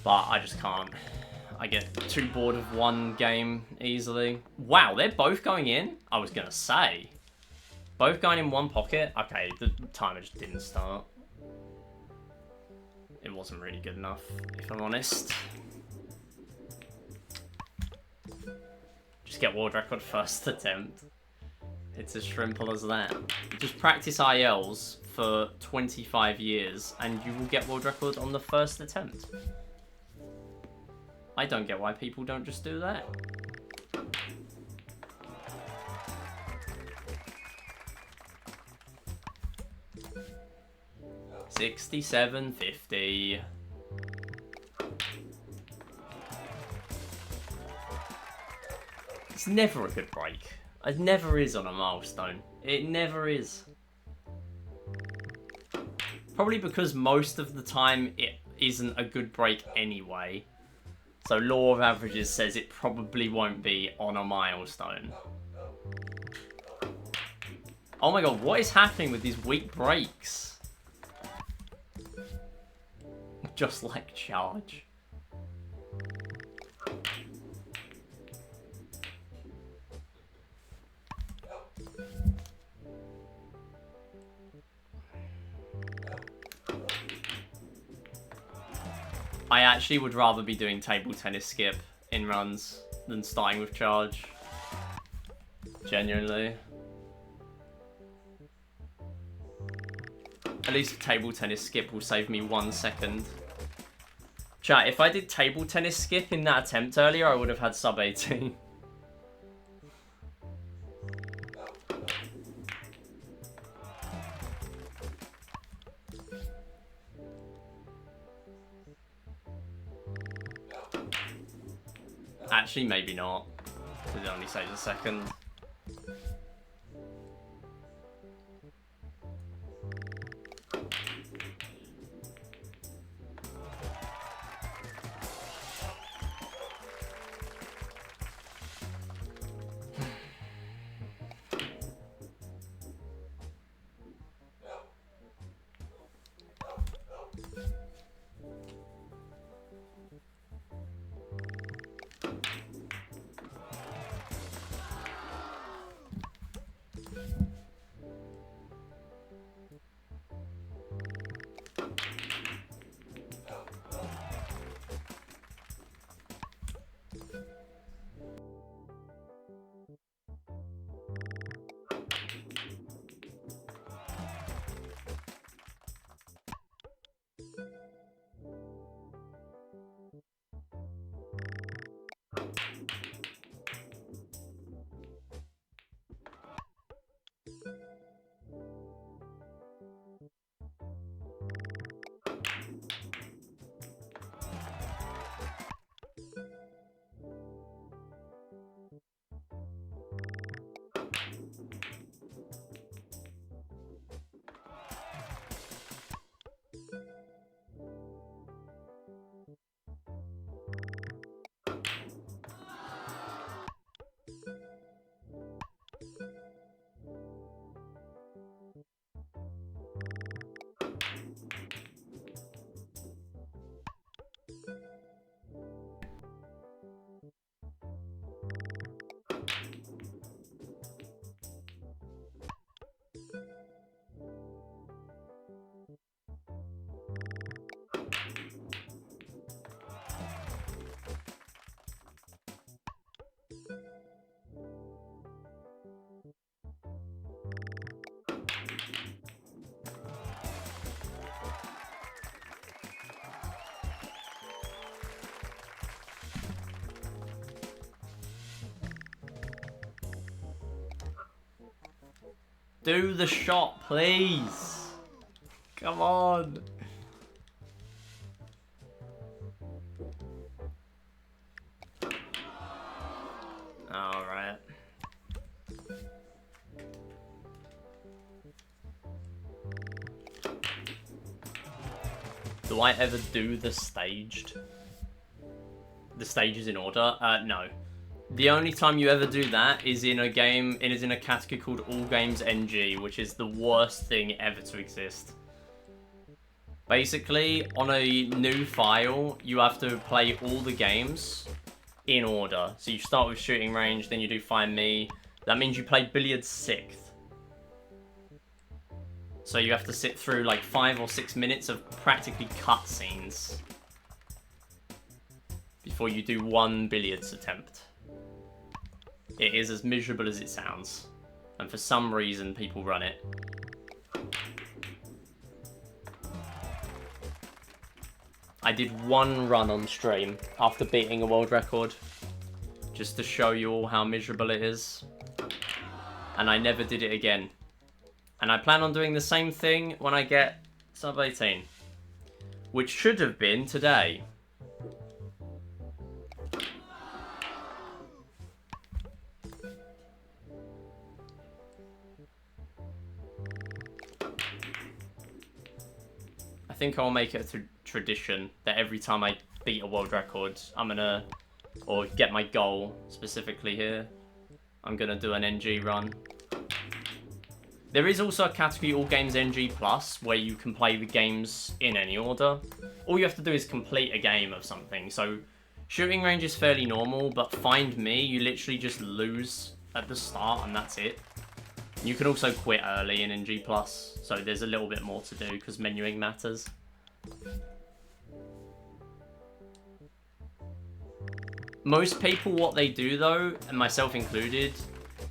But I just can't. I get too bored of one game easily. Wow, they're both going in? I was gonna say. Both going in one pocket? Okay, the timer just didn't start. It wasn't really good enough, if I'm honest. Just get world record first attempt. It's as simple as that. Just practice ILs for 25 years and you will get world record on the first attempt. I don't get why people don't just do that. $67.50. It's never a good break. It never is on a milestone. It never is. Probably because most of the time it isn't a good break anyway. So law of averages says it probably won't be on a milestone. Oh my god, what is happening with these weak breaks? Just like charge. I actually would rather be doing table tennis skip in runs than starting with charge. Genuinely. At least table tennis skip will save me 1 second. Chat, if I did table tennis skip in that attempt earlier, I would have had sub 18. Actually, maybe not, because it only saves a second. Do the shot, please. Come on. Alright. Do I ever do the staged? The stages in order? No. The only time you ever do that is in a game, it is in a category called All Games NG, which is the worst thing ever to exist. Basically, on a new file, you have to play all the games in order. So you start with shooting range, then you do find me. That means you play billiards 6th. So you have to sit through like 5 or 6 minutes of practically cutscenes before you do one billiards attempt. It is as miserable as it sounds. And for some reason, people run it. I did one run on stream after beating a world record. Just to show you all how miserable it is. And I never did it again. And I plan on doing the same thing when I get sub 18. Which should have been today. I think I'll make it a tradition that every time I beat a world record, I'm gonna, or get my goal specifically here, I'm gonna do an NG run. There is also a category All Games NG Plus where you can play the games in any order. All you have to do is complete a game of something. So shooting range is fairly normal, but Find Me, you literally just lose at the start and that's it. You can also quit early in NG Plus, so there's a little bit more to do because menuing matters. Most people, what they do though, and myself included,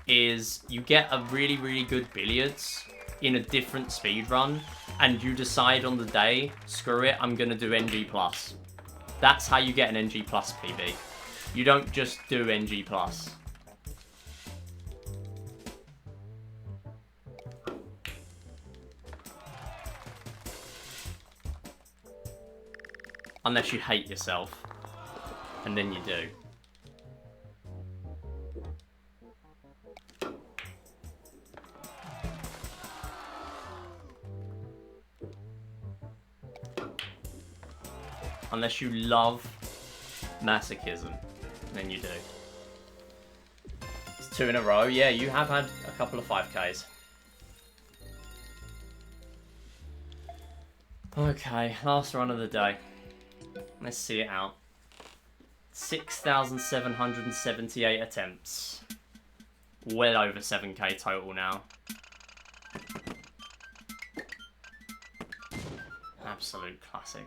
is you get a really, really good billiards in a different speed run, and you decide on the day, screw it, I'm gonna do NG Plus. That's how you get an NG Plus PB. You don't just do NG Plus. Unless you hate yourself. And then you do. Unless you love masochism. Then you do. It's 2 in a row. Yeah, you have had a couple of 5Ks. Okay, last run of the day. Let's see it out. 6,778 attempts. Well over 7K total now. Absolute classic.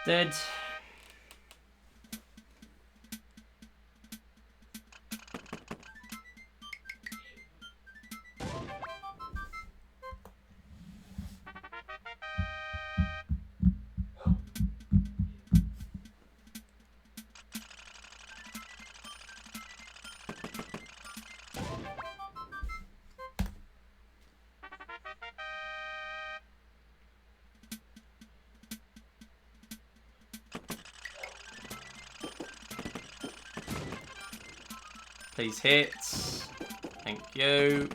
Dead. Please hit. Thank you.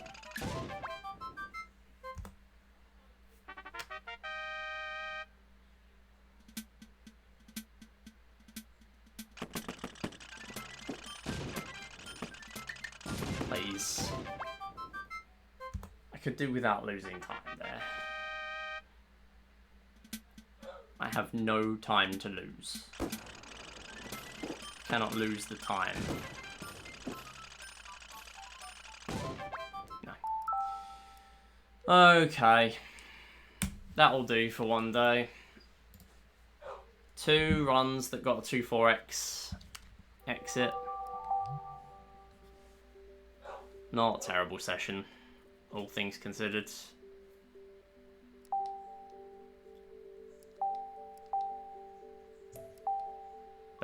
Please. I could do without losing time there. I have no time to lose. Cannot lose the time. Okay, that'll do for one day. 2 runs that got a 2-4x exit. Not a terrible session, all things considered.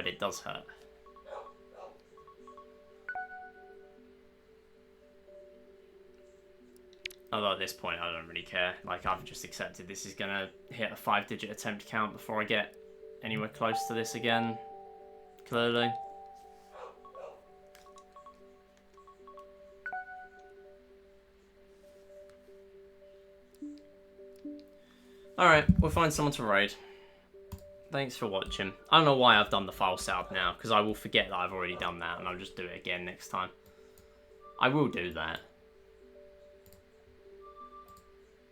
but it does hurt. Although at this point, I don't really care. Like, I've just accepted this is going to hit a 5-digit attempt count before I get anywhere close to this again. Clearly. Alright, we'll find someone to raid. Thanks for watching. I don't know why I've done the file setup now, because I will forget that I've already done that, and I'll just do it again next time. I will do that.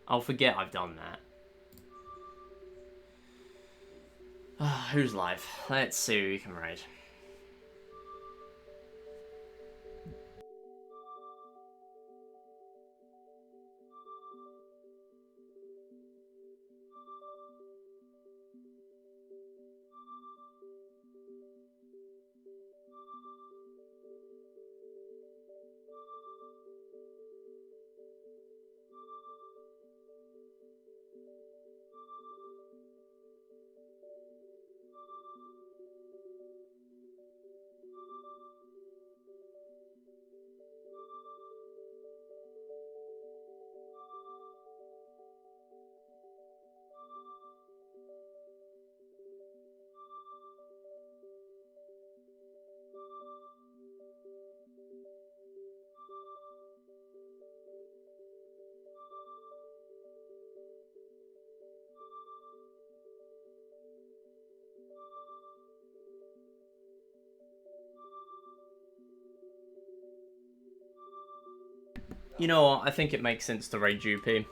I'll forget I've done that. Who's live? Let's see who we can raid. You know what? I think it makes sense to raid Jupi,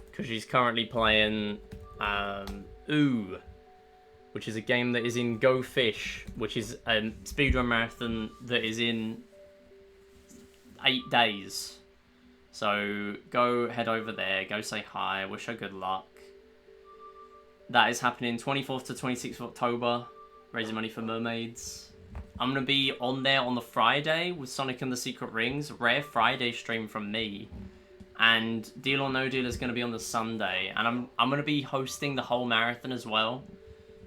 because she's currently playing Ooh, which is a game that is in Gofish, which is a speedrun marathon that is in 8 days. So go head over there, go say hi, wish her good luck. That is happening 24th to 26th of October, raising money for mermaids. I'm going to be on there on the Friday with Sonic and the Secret Rings. Rare Friday stream from me. And Deal or No Deal is going to be on the Sunday. And I'm going to be hosting the whole marathon as well.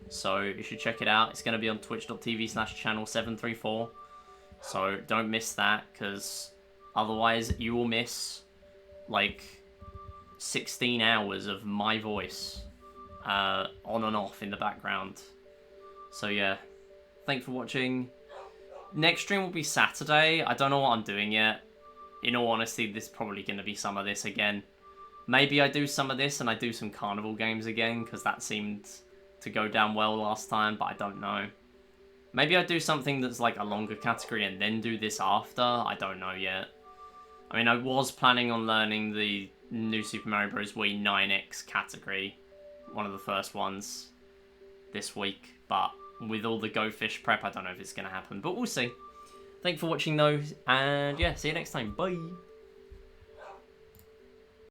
So you should check it out. It's going to be on twitch.tv/channel734. So don't miss that, because otherwise you will miss like 16 hours of my voice on and off in the background. So yeah, thanks for watching. Next stream will be Saturday. I don't know what I'm doing yet. In all honesty, this is probably going to be some of this again. Maybe I do some of this and I do some carnival games again, because that seemed to go down well last time, but I don't know. Maybe I do something that's like a longer category and then do this after. I don't know yet. I mean, I was planning on learning the new Super Mario Bros. Wii 9X category, one of the first ones, this week, but with all the gofish prep, I don't know if it's going to happen, but we'll see. Thanks for watching though, and yeah, see you next time. Bye!